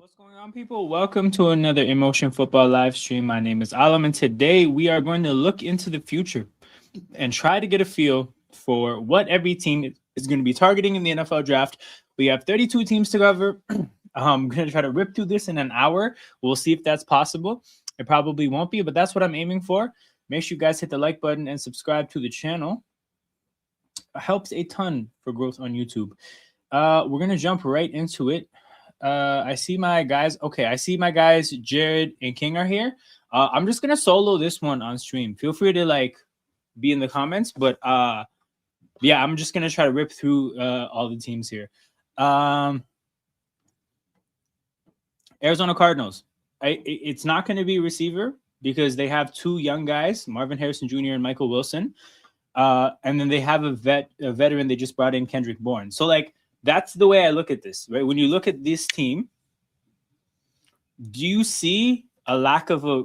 What's going on, people? Welcome to another Emotion Football live stream. My name is Alam, and today we are going to look into the future and try to get a feel for what every team is going to be targeting in the NFL draft. We have 32 teams to cover. I'm going to try to rip through this in an hour. We'll see if that's possible. It probably won't be, but that's what I'm aiming for. Make sure you guys hit the like button and subscribe to the channel. It helps a ton for growth on YouTube. We're going to jump right into it. I see my guys. Okay, I see my guys. Jared and King are here. I'm just gonna solo this one on stream. Feel free to be in the comments, but yeah, I'm just gonna try to rip through all the teams here. Arizona Cardinals. It's not going to be receiver because they have two young guys, Marvin Harrison Jr. and Michael Wilson, and then they have a veteran they just brought in, Kendrick Bourne. So that's the way I look at this, right? When you look at this team, do you see a lack of a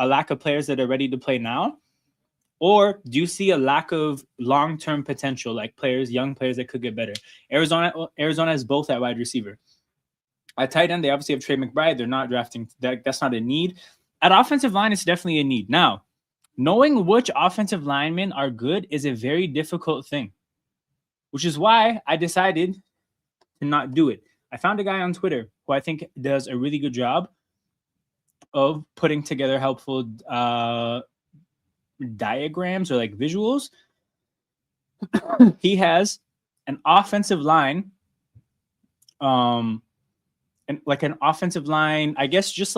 lack of players that are ready to play now? Or do you see a lack of long-term potential, like young players that could get better? Arizona has both at wide receiver. At tight end, they obviously have Trey McBride. They're not drafting. That's not a need. At offensive line, it's definitely a need. Now, knowing which offensive linemen are good is a very difficult thing, which is why I decided to not do it. I found a guy on Twitter who I think does a really good job of putting together helpful diagrams or visuals. He has an offensive line, an offensive line, I guess, just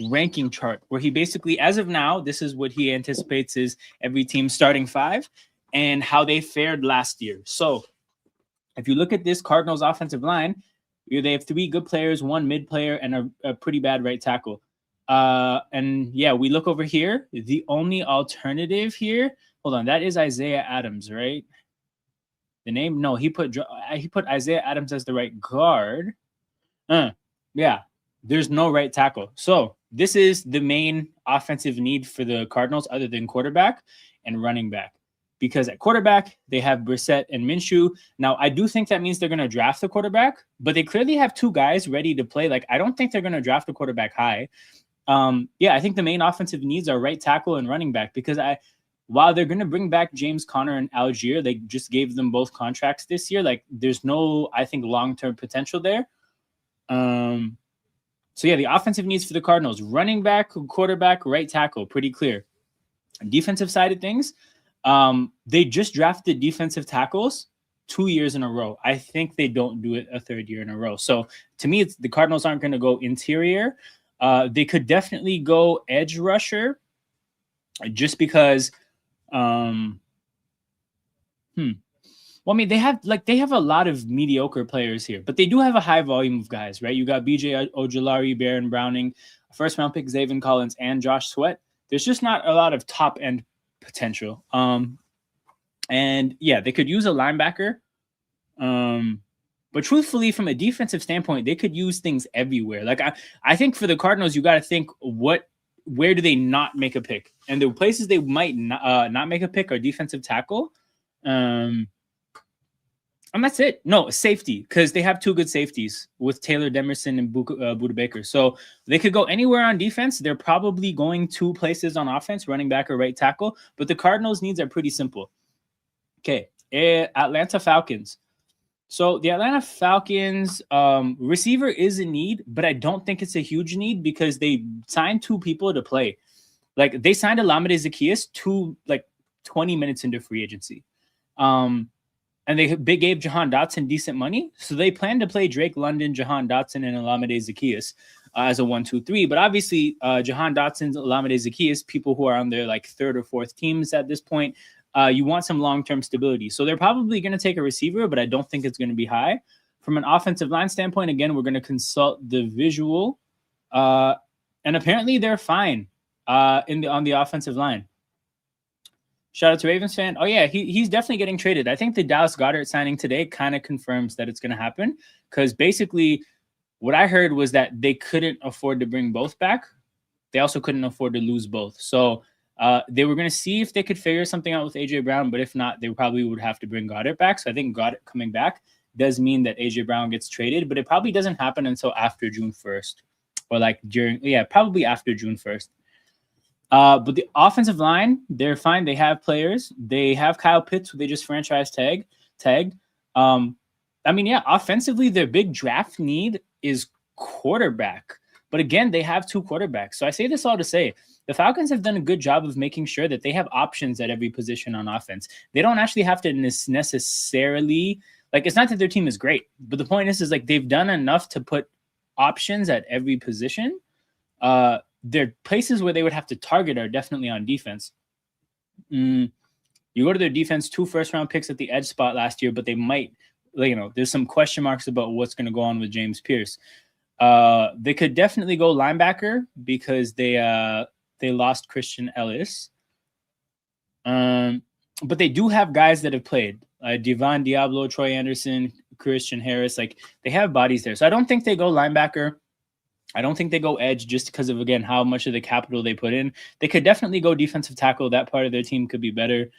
ranking chart where he basically, as of now, this is what he anticipates is every team starting five and how they fared last year. So if you look at this Cardinals offensive line, they have three good players, one mid player, and a pretty bad right tackle. And yeah, we look over here. The only alternative here, hold on, that is Isaiah Adams, right? The name? No, he put Isaiah Adams as the right guard. Yeah, there's no right tackle. So this is the main offensive need for the Cardinals other than quarterback and running back. Because at quarterback, they have Brissett and Minshew. Now, I do think that means they're going to draft the quarterback, but they clearly have two guys ready to play. I don't think they're going to draft the quarterback high. Yeah, I think the main offensive needs are right tackle and running back because while they're going to bring back James Conner and Algier, they just gave them both contracts this year. There's no, I think, long-term potential there. So yeah, the offensive needs for the Cardinals, running back, quarterback, right tackle, pretty clear. Defensive side of things, they just drafted defensive tackles 2 years in a row. I think they don't do it a third year in a row. So to me, the Cardinals aren't going to go interior. They could definitely go edge rusher just because, well, I mean, they have a lot of mediocre players here, but they do have a high volume of guys, right? You got BJ Ojulari, Baron Browning, first round pick Zaven Collins, and Josh Sweat. There's just not a lot of top end potential. And yeah, they could use a linebacker. But truthfully, from a defensive standpoint, they could use things everywhere. I think for the Cardinals, you got to think where do they not make a pick? And the places they might not make a pick are defensive tackle. And that's it. No, safety, because they have two good safeties with Taylor Demerson and Budda Baker. So they could go anywhere on defense. They're probably going two places on offense, running back or right tackle. But the Cardinals' needs are pretty simple. Okay, Atlanta Falcons. So the Atlanta Falcons receiver is a need, but I don't think it's a huge need because they signed two people to play. They signed Olamide Zaccheaus 20 minutes into free agency. And they gave Jahan Dotson decent money. So they plan to play Drake London, Jahan Dotson, and Olamide Zaccheaus as a 1-2-3. But obviously, Jahan Dotson, Olamide Zaccheaus, people who are on their third or fourth teams at this point, you want some long-term stability. So they're probably going to take a receiver, but I don't think it's going to be high. From an offensive line standpoint, again, we're going to consult the visual. And apparently they're fine on the offensive line. Shout out to Ravens fan. Oh, yeah, he's definitely getting traded. I think the Dallas Goedert signing today kind of confirms that it's going to happen because basically what I heard was that they couldn't afford to bring both back. They also couldn't afford to lose both. So they were going to see if they could figure something out with A.J. Brown, but if not, they probably would have to bring Goedert back. So I think Goedert coming back does mean that AJ Brown gets traded, but it probably doesn't happen until after June 1st, or like probably after June 1st. But the offensive line, they're fine. They have players. They have Kyle Pitts, who they just franchise tagged. Offensively, their big draft need is quarterback. But again, they have 2 quarterbacks. So I say this all to say, the Falcons have done a good job of making sure that they have options at every position on offense. They don't actually have to necessarily, like, it's not that their team is great, but the point is like they've done enough to put options at every position. Their places where they would have to target are definitely on defense. You go to their defense, 2 first-round picks at the edge spot last year, but they might, there's some question marks about what's going to go on with James Pierce. They could definitely go linebacker because they lost Christian Ellis. But they do have guys that have played. Devon Diablo, Troy Anderson, Christian Harris. Like, they have bodies there. So I don't think they go linebacker. I don't think they go edge just because of, again, how much of the capital they put in. They could definitely go defensive tackle. That part of their team could be better.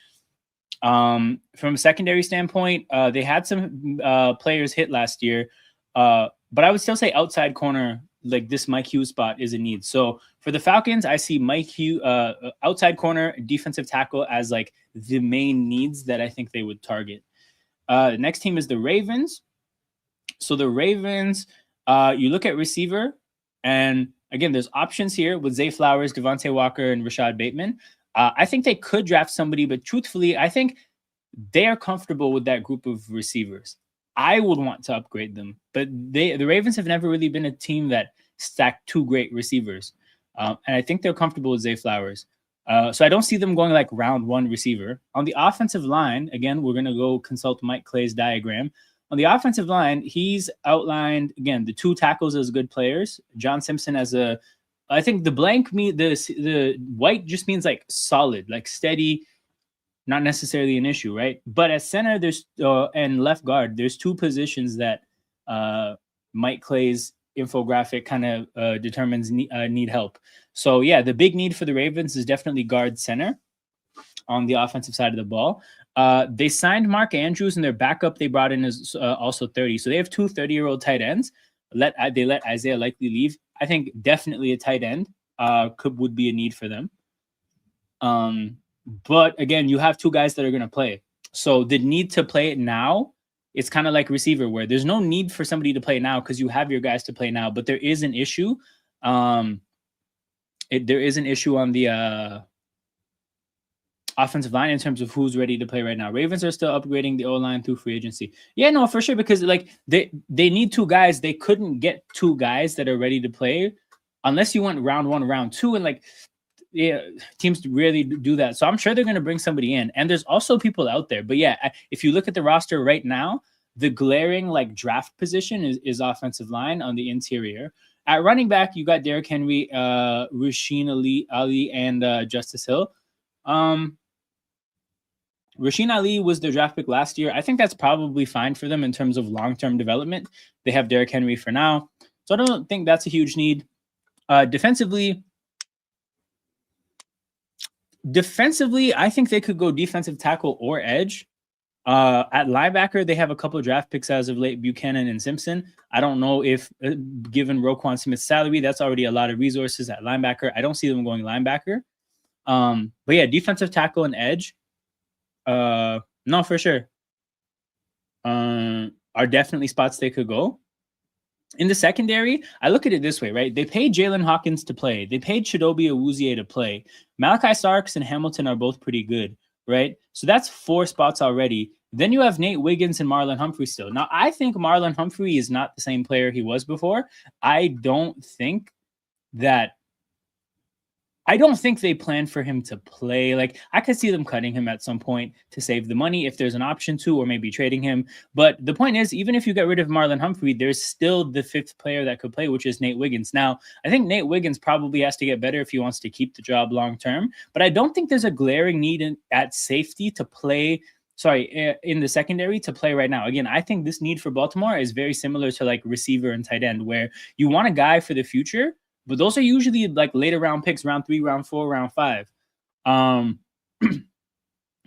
From a secondary standpoint, they had some players hit last year. But I would still say outside corner, like this Mike Hughes spot, is a need. So for the Falcons, I see Mike Hughes, outside corner, defensive tackle as like the main needs that I think they would target. The next team is the Ravens. So the Ravens, you look at receiver, and again, there's options here with Zay Flowers, Devontae Walker, and Rashad Bateman. I think they could draft somebody, but truthfully, I think they are comfortable with that group of receivers. I would want to upgrade them, but the Ravens have never really been a team that stacked 2 great receivers. And I think they're comfortable with Zay Flowers. So I don't see them going like round 1 receiver. On the offensive line, again, we're going to go consult Mike Clay's diagram. On the offensive line, he's outlined, again, the 2 tackles as good players. John Simpson as I think the blank, the white just means like solid, like steady, not necessarily an issue, right? But at center, there's and left guard, there's 2 positions that Mike Clay's infographic kind of determines need help. So yeah, the big need for the Ravens is definitely guard center on the offensive side of the ball. They signed Mark Andrews, and their backup they brought in is also 30. So they have 2 30-year-old tight ends. They let Isaiah Likely leave. I think definitely a tight end would be a need for them. But again, you have 2 guys that are going to play. So the need to play it now, it's kind of like receiver, where there's no need for somebody to play now because you have your guys to play now. But there is an issue. There is an issue on the offensive line in terms of who's ready to play right now. Ravens are still upgrading the O-line through free agency. Yeah, no, for sure, because like they need 2 guys. They couldn't get 2 guys that are ready to play unless you went round 1, round 2, and like, yeah, teams rarely do that. So I'm sure they're going to bring somebody in. And there's also people out there. But yeah, if you look at the roster right now, the glaring like draft position is offensive line on the interior. At running back, you got Derrick Henry, Rasheen Ali, and Justice Hill. Rasheen Ali was their draft pick last year. I think that's probably fine for them in terms of long-term development. They have Derrick Henry for now. So I don't think that's a huge need. Defensively, I think they could go defensive tackle or edge. At linebacker, they have a couple of draft picks as of late, Buchanan and Simpson. I don't know if, given Roquan Smith's salary, that's already a lot of resources at linebacker. I don't see them going linebacker. But yeah, defensive tackle and edge, no, for sure, are definitely spots they could go. In the secondary, I look at it this way, right? They paid Jalen Hawkins to play. They paid Chidobe Awuzie to play. Malachi Starks and Hamilton are both pretty good, right? So that's 4 spots already. Then you have Nate Wiggins and Marlon Humphrey still. Now, I think Marlon Humphrey is not the same player he was before. I don't think they plan for him to play. Like, I could see them cutting him at some point to save the money if there's an option to, or maybe trading him. But the point is, even if you get rid of Marlon Humphrey, there's still the 5th player that could play, which is Nate Wiggins. Now, I think Nate Wiggins probably has to get better if he wants to keep the job long term. But I don't think there's a glaring need at safety to play. In the secondary to play right now. Again, I think this need for Baltimore is very similar to like receiver and tight end, where you want a guy for the future, but those are usually like later round picks, round 3, round 4, round 5.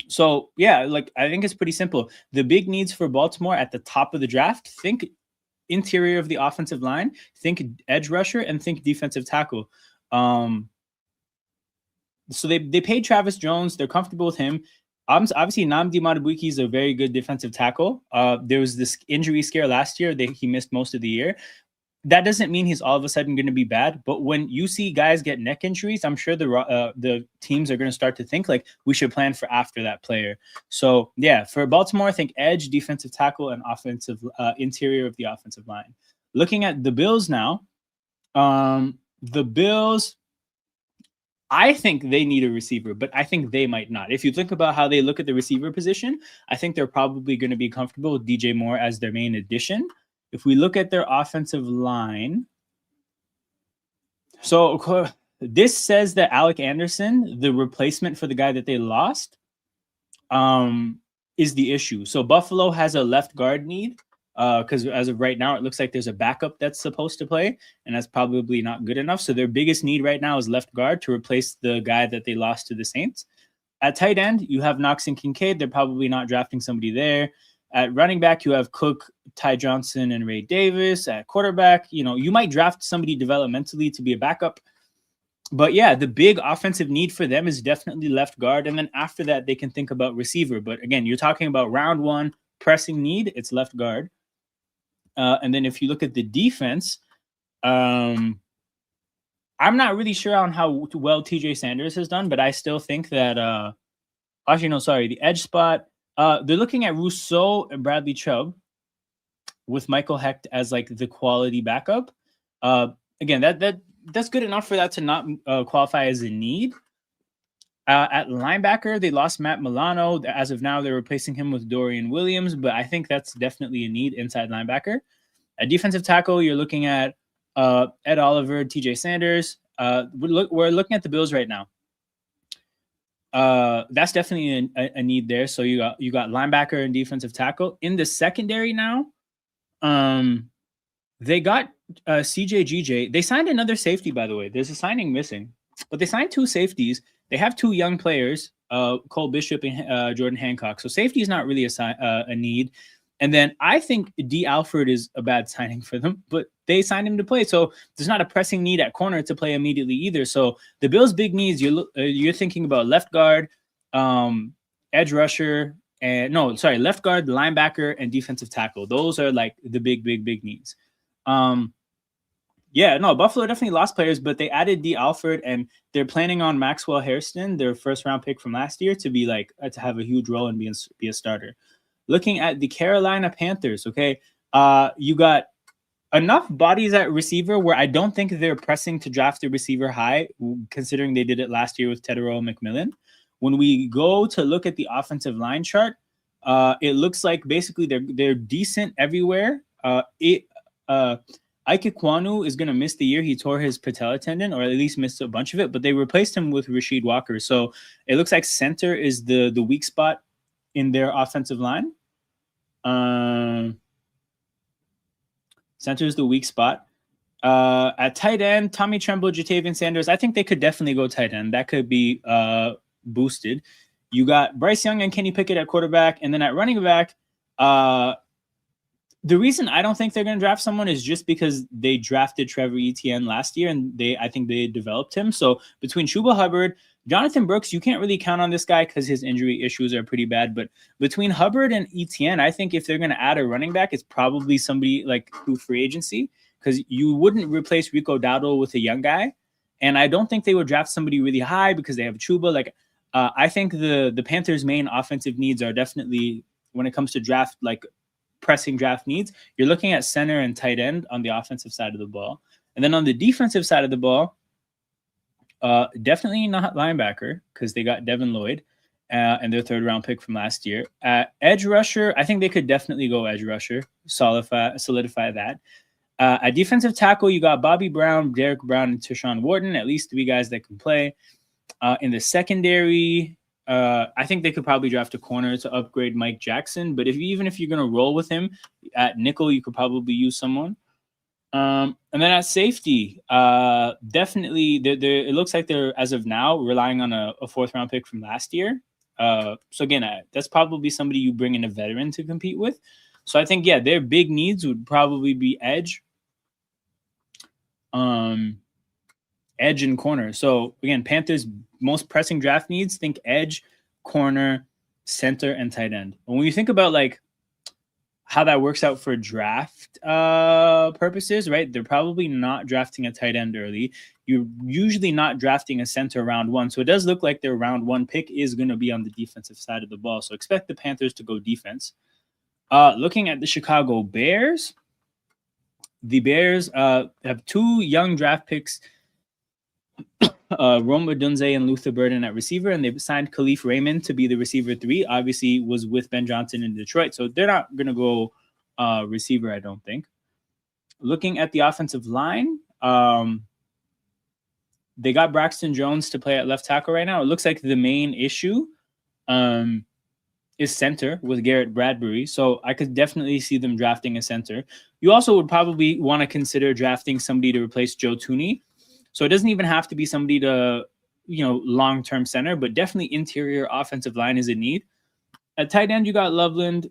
So yeah, like I think it's pretty simple. The big needs for Baltimore at the top of the draft, think interior of the offensive line, think edge rusher, and think defensive tackle. So they paid Travis Jones. They're comfortable with him. Obviously, Nnamdi Madubuike is a very good defensive tackle. There was this injury scare last year that he missed most of the year. That doesn't mean he's all of a sudden going to be bad. But when you see guys get neck injuries, I'm sure the teams are going to start to think like we should plan for after that player. So yeah, for Baltimore, I think edge, defensive tackle, and offensive interior of the offensive line. Looking at the Bills now, the Bills, I think they need a receiver, but I think they might not. If you think about how they look at the receiver position, I think they're probably going to be comfortable with DJ Moore as their main addition. If we look at their offensive line, so this says that Alec Anderson, the replacement for the guy that they lost, is the issue. So Buffalo has a left guard need because as of right now, it looks like there's a backup that's supposed to play, and that's probably not good enough. So their biggest need right now is left guard to replace the guy that they lost to the Saints. At tight end, you have Knox and Kincaid. They're probably not drafting somebody there. At running back, you have Cook, Ty Johnson, and Ray Davis. At quarterback, you might draft somebody developmentally to be a backup. But yeah, the big offensive need for them is definitely left guard. And then after that, they can think about receiver. But again, you're talking about round one pressing need, it's left guard. And then if you look at the defense, I'm not really sure on how well TJ Sanders has done, but I still think that the edge spot. They're looking at Rousseau and Bradley Chubb with Michael Hecht as like the quality backup. Again, that's good enough for that to not qualify as a need. At linebacker, they lost Matt Milano. As of now, they're replacing him with Dorian Williams, but I think that's definitely a need inside linebacker. At defensive tackle, you're looking at Ed Oliver, TJ Sanders. We're looking at the Bills right now. That's definitely a need there. So you got linebacker and defensive tackle. In the secondary now, they got CJ GJ. They signed another safety, by the way. There's a signing missing, but they signed two safeties. They have two young players, Cole Bishop and Jordan Hancock. So safety is not really a need. And then I think D. Alford is a bad signing for them, but they signed him to play. So there's not a pressing need at corner to play immediately either. So the Bills' big needs, you're thinking about left guard, edge rusher, left guard, linebacker, and defensive tackle. Those are like the big needs. Buffalo definitely lost players, but they added D. Alford, and they're planning on Maxwell Hairston, their first round pick from last year, to be like to have a huge role and be a starter. Looking at the Carolina Panthers, okay, you got enough bodies at receiver where I don't think they're pressing to draft a receiver high, considering they did it last year with Teterow McMillan. When we go to look at the offensive line chart, it looks like basically they're decent everywhere. Ike Ekwonu is going to miss the year. He tore his patella tendon, or at least missed a bunch of it, but they replaced him with Rasheed Walker. So it looks like center is the weak spot in their offensive line. Center is the weak spot. At tight end, Tommy Tremble, Jatavian Sanders, I think they could definitely go tight end. That could be boosted. You got Bryce Young and Kenny Pickett at quarterback. And then at running back, the reason I don't think they're going to draft someone is just because they drafted Trevor Etienne last year, and I think they developed him. So between Chuba Hubbard, Jonathan Brooks, you can't really count on this guy because his injury issues are pretty bad. But between Hubbard and Etienne, I think if they're going to add a running back, it's probably somebody like through free agency, because you wouldn't replace Rico Dowdle with a young guy. And I don't think they would draft somebody really high because they have Chuba. I think the Panthers' main offensive needs are definitely, when it comes to draft, like pressing draft needs, you're looking at center and tight end on the offensive side of the ball. And then on the defensive side of the ball, definitely not linebacker, because they got Devin Lloyd and their third round pick from last year. Edge rusher, I think they could definitely go edge rusher, solidify that. At defensive tackle, you got Bobby Brown, Derek Brown, and Tershawn Wharton, at least three guys that can play. In the secondary, I think they could probably draft a corner to upgrade Mike Jackson. But even if you're going to roll with him at nickel, you could probably use someone. And then at safety, definitely, it looks like they're, as of now, relying on a fourth round pick from last year. So again, that's probably somebody you bring in a veteran to compete with. So I think, yeah, their big needs would probably be edge, edge and corner. So again, Panthers' most pressing draft needs, think edge, corner, center, and tight end. And when you think about like how that works out for draft purposes, right? They're probably not drafting a tight end early. You're usually not drafting a center round one. So it does look like their round one pick is going to be on the defensive side of the ball. So expect the Panthers to go defense. Looking at the Chicago Bears, the Bears have two young draft picks, Rome Odunze and Luther Burden at receiver, and they've signed Khalif Raymond to be the receiver 3. Obviously, was with Ben Johnson in Detroit, so they're not going to go receiver, I don't think. Looking at the offensive line, they got Braxton Jones to play at left tackle right now. It looks like the main issue is center with Garrett Bradbury, so I could definitely see them drafting a center. You also would probably want to consider drafting somebody to replace Joe Thuney. So it doesn't even have to be somebody to, long-term center, but definitely interior offensive line is a need. At tight end, you got Loveland,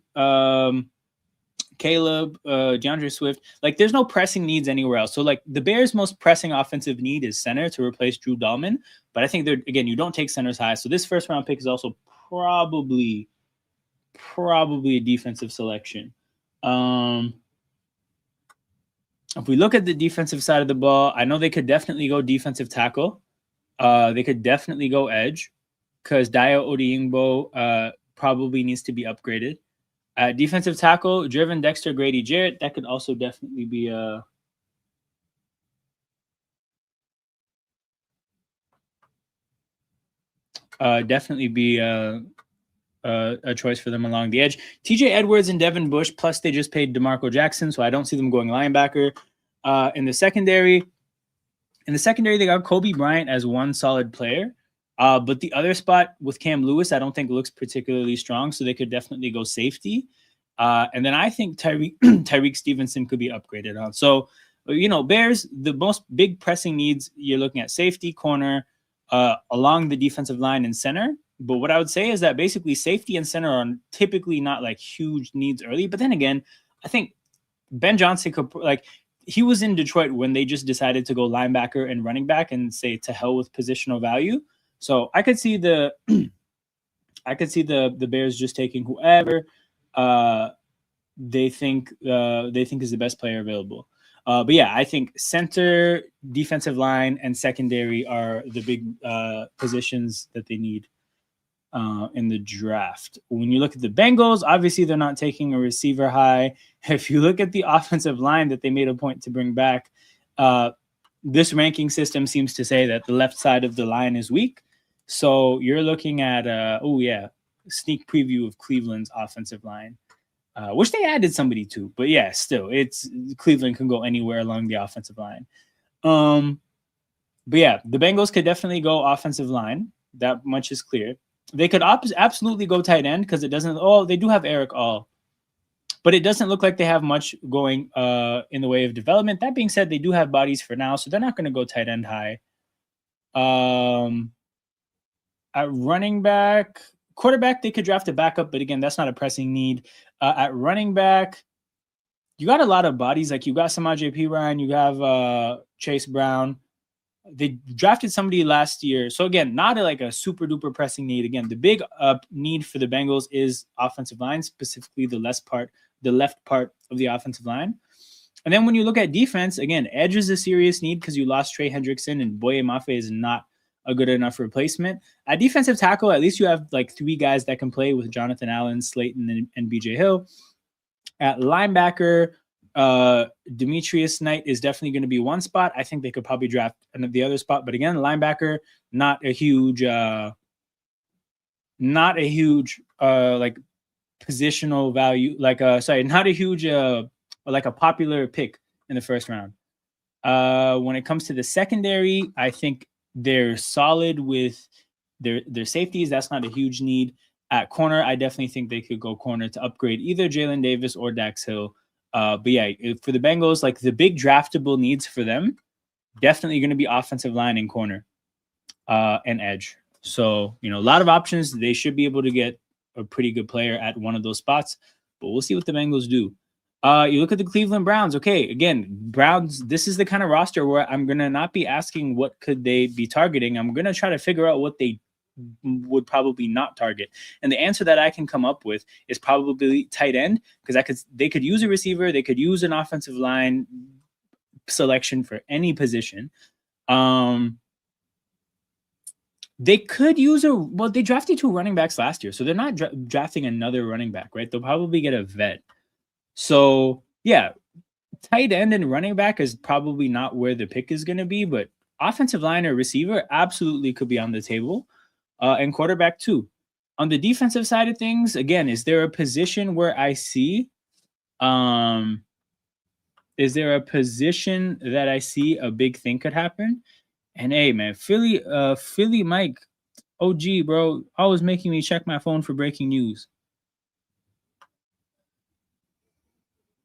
Caleb, DeAndre Swift. Like, there's no pressing needs anywhere else. So, like, the Bears' most pressing offensive need is center to replace Drew Dahlman. But I think you don't take centers high. So this first-round pick is also probably a defensive selection. If we look at the defensive side of the ball, I know they could definitely go defensive tackle. They could definitely go edge because Dayo Odeyingbo probably needs to be upgraded. Defensive tackle, Driven Dexter Grady Jarrett. That could also definitely be a choice for them along the edge. TJ Edwards and Devin Bush, plus they just paid DeMarco Jackson, so I don't see them going linebacker. In the secondary, they got Kobe Bryant as one solid player. But the other spot with Cam Lewis, I don't think looks particularly strong, so they could definitely go safety. And then I think Tyreek Stevenson could be upgraded on. So, Bears, the most big pressing needs, you're looking at safety, corner, along the defensive line and center. But what I would say is that basically safety and center are typically not like huge needs early. But then again, I think Ben Johnson could, like, he was in Detroit when they just decided to go linebacker and running back and say to hell with positional value. So I could see the Bears just taking whoever they think is the best player available. But yeah, I think center, defensive line, and secondary are the big positions that they need in the draft. When you look at the Bengals, obviously they're not taking a receiver high. If you look at the offensive line that they made a point to bring back, this ranking system seems to say that the left side of the line is weak. So you're looking at sneak preview of Cleveland's offensive line. Wish they added somebody too, but yeah, still, it's Cleveland can go anywhere along the offensive line. But yeah, the Bengals could definitely go offensive line. That much is clear. They could absolutely go tight end because it doesn't. Oh, they do have Eric All, but it doesn't look like they have much going in the way of development. That being said, they do have bodies for now, so they're not going to go tight end high. At running back, quarterback, they could draft a backup, but again, that's not a pressing need. At running back, you got a lot of bodies. Like you got Samaje Perine, you have Chase Brown. They drafted somebody last year. So again, not a super duper pressing need. Again, the big need for the Bengals is offensive line, specifically the left part of the offensive line. And then when you look at defense, again, edge is a serious need because you lost Trey Hendrickson and Boye Mafe is not a good enough replacement. At defensive tackle, at least you have like 3 guys that can play with Jonathan Allen, Slayton, and BJ Hill. At linebacker, Demetrius Knight is definitely going to be one spot. I think they could probably draft the other spot, but again, linebacker, not a huge like positional value, not a huge like a popular pick in the first round. When it comes to the secondary, I think they're solid with their safeties. That's not a huge need. At corner, I definitely think they could go corner to upgrade either Jalen Davis or Dax Hill. But yeah, for the Bengals, like the big draftable needs for them, definitely going to be offensive line and corner and edge. So, a lot of options. They should be able to get a pretty good player at one of those spots, but we'll see what the Bengals do. You look at the Cleveland Browns. Okay, again, Browns, this is the kind of roster where I'm going to not be asking what could they be targeting. I'm going to try to figure out what they would probably not target. And the answer that I can come up with is probably tight end, because they could use a receiver, they could use an offensive line selection for any position. They could use they drafted 2 running backs last year, so they're not drafting another running back, right? They'll probably get a vet. So yeah, tight end and running back is probably not where the pick is going to be, but offensive line or receiver absolutely could be on the table, and quarterback too. On the defensive side of things, again, is there a position where I see, is there a position that I see a big thing could happen? And hey, man, Philly Mike, OG, bro, always making me check my phone for breaking news.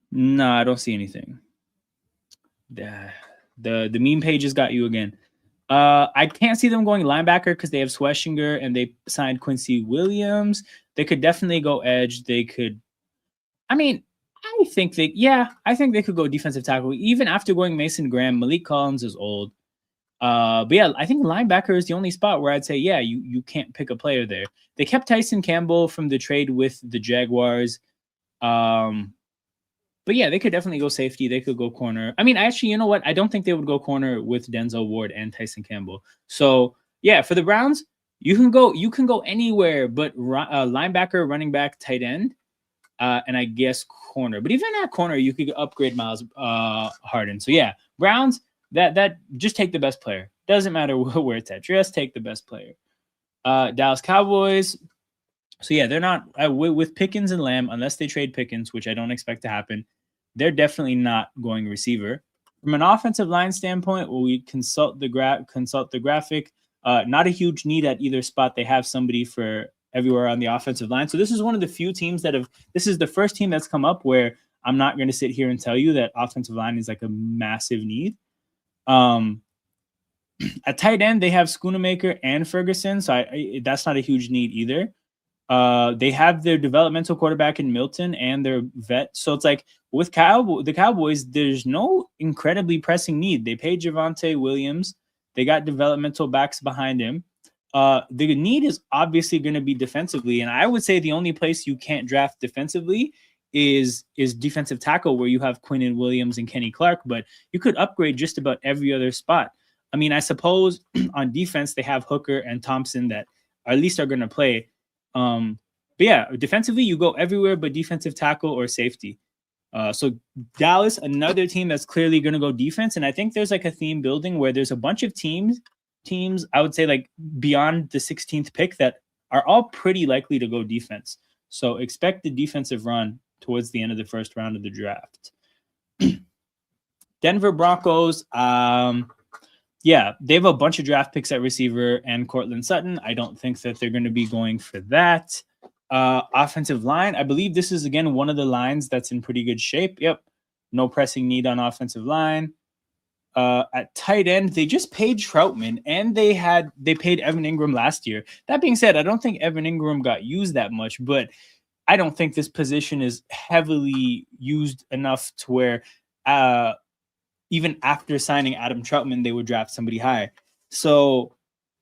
No, I don't see anything. The meme pages got you again. I can't see them going linebacker because they have Schweschinger and they signed Quincy Williams. They could definitely go edge. They could, I think they could go defensive tackle. Even after going Mason Graham, Malik Collins is old. But yeah, I think linebacker is the only spot where I'd say, yeah, you can't pick a player there. They kept Tyson Campbell from the trade with the Jaguars. But yeah, they could definitely go safety. They could go corner. Actually, you know what? I don't think they would go corner with Denzel Ward and Tyson Campbell. So yeah, for the Browns, you can go anywhere but linebacker, running back, tight end, and I guess corner. But even at corner, you could upgrade Miles Harden. So yeah, Browns, that just take the best player. Doesn't matter where it's at. Just take the best player. Dallas Cowboys. So yeah, they're not with Pickens and Lamb unless they trade Pickens, which I don't expect to happen. They're definitely not going receiver. From an offensive line standpoint, we consult the graphic. Not a huge need at either spot. They have somebody for everywhere on the offensive line. So this is one of the few teams this is the first team that's come up where I'm not going to sit here and tell you that offensive line is like a massive need. At tight end, they have Schoonamaker and Ferguson, so that's not a huge need either. They have their developmental quarterback in Milton and their vet. So it's like with the Cowboys, there's no incredibly pressing need. They paid Javonte Williams. They got developmental backs behind him. The need is obviously going to be defensively. And I would say the only place you can't draft defensively is defensive tackle, where you have Quinnen Williams and Kenny Clark, but you could upgrade just about every other spot. I suppose on defense, they have Hooker and Thompson that at least are going to play. But yeah, defensively, you go everywhere but defensive tackle or safety. So Dallas, another team that's clearly going to go defense. And I think there's like a theme building where there's a bunch of teams, I would say like beyond the 16th pick, that are all pretty likely to go defense. So expect the defensive run towards the end of the first round of the draft. Denver Broncos, yeah, they have a bunch of draft picks at receiver and Cortland Sutton. I don't think that they're going to be going for that. Offensive line, I believe this is, again, one of the lines that's in pretty good shape. Yep, no pressing need on offensive line. At tight end, they just paid Troutman, and they paid Evan Ingram last year. That being said, I don't think Evan Ingram got used that much, but I don't think this position is heavily used enough to where even after signing Adam Troutman, they would draft somebody high. So,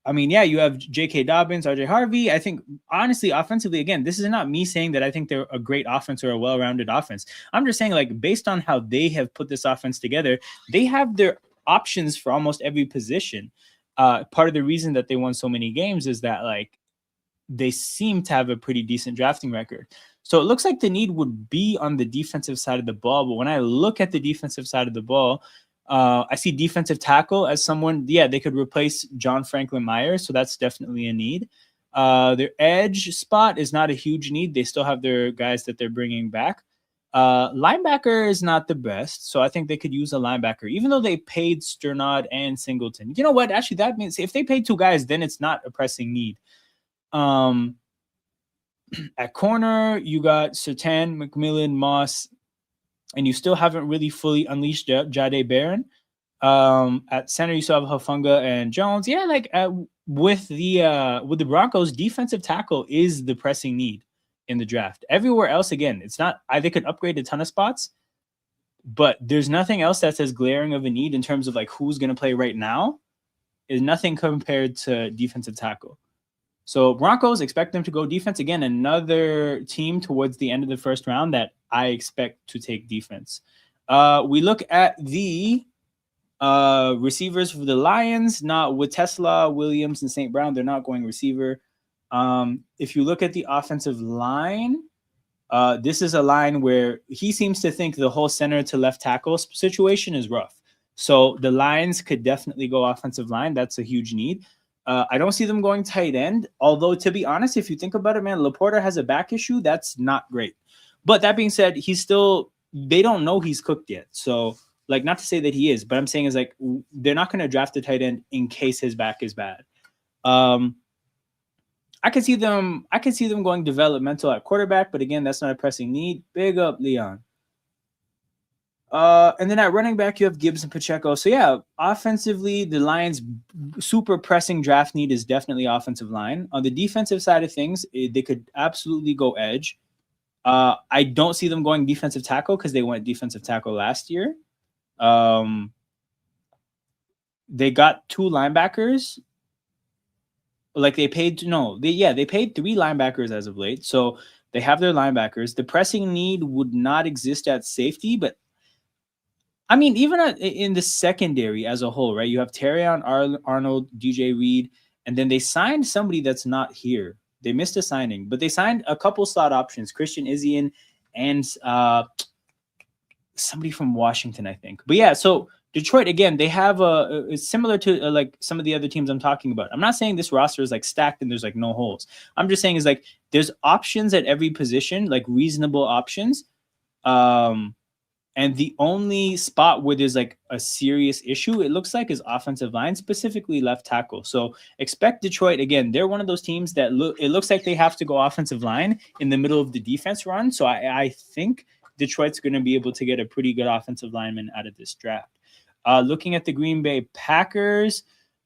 yeah, you have J.K. Dobbins, R.J. Harvey. I think, honestly, offensively, again, this is not me saying that I think they're a great offense or a well-rounded offense. I'm just saying, like, based on how they have put this offense together, they have their options for almost every position. Part of the reason that they won so many games is that, like, they seem to have a pretty decent drafting record. So it looks like the need would be on the defensive side of the ball. But when I look at the defensive side of the ball, I see defensive tackle as someone, yeah, they could replace John Franklin Myers. So that's definitely a need. Their edge spot is not a huge need. They still have their guys that they're bringing back. Linebacker is not the best. So I think they could use a linebacker, even though they paid Sternad and Singleton. You know what? Actually, that means if they paid 2 guys, then it's not a pressing need. At corner, you got Surtain, McMillan, Moss, and you still haven't really fully unleashed Jahdae Barron. At center, you still have Hufanga and Jones. Yeah, like with the Broncos, defensive tackle is the pressing need in the draft. Everywhere else, again, it's not. They could upgrade a ton of spots, but there's nothing else that's as glaring of a need in terms of like who's going to play right now. Is nothing compared to defensive tackle. So Broncos, expect them to go defense again. Another team towards the end of the first round that I expect to take defense. We look at the receivers for the Lions. Not with Tesla, Williams, and St. Brown, they're not going receiver. If you look at the offensive line, this is a line where he seems to think the whole center to left tackle situation is rough. So the Lions could definitely go offensive line. That's a huge need. I don't see them going tight end. Although, to be honest, if you think about it, man, Laporta has a back issue. That's not great. But that being said, they don't know he's cooked yet. So, like, not to say that he is, but I'm saying is like, they're not going to draft a tight end in case his back is bad. I can see them going developmental at quarterback, but again, that's not a pressing need. Big up, Leon. And then at running back, you have Gibbs and Pacheco. So yeah, offensively, the Lions' super pressing draft need is definitely offensive line. On the defensive side of things, they could absolutely go edge. I don't see them going defensive tackle because they went defensive tackle last year. They got 2 linebackers. Like they paid 3 linebackers as of late. So they have their linebackers. The pressing need would not exist at safety, but I mean, even in the secondary as a whole, right? You have Terrion Arnold, DJ Reed, and then they signed somebody that's not here. They missed a signing, but they signed a couple slot options, Christian Izien and somebody from Washington, I think. But yeah, so Detroit, again, they have it's similar to like some of the other teams I'm talking about. I'm not saying this roster is like stacked and there's like no holes. I'm just saying is like there's options at every position, like reasonable options. And the only spot where there's like a serious issue, it looks like, is offensive line, specifically left tackle. So expect Detroit, again, they're one of those teams that it looks like they have to go offensive line in the middle of the defense run. So I think Detroit's going to be able to get a pretty good offensive lineman out of this draft. Looking at the Green Bay Packers,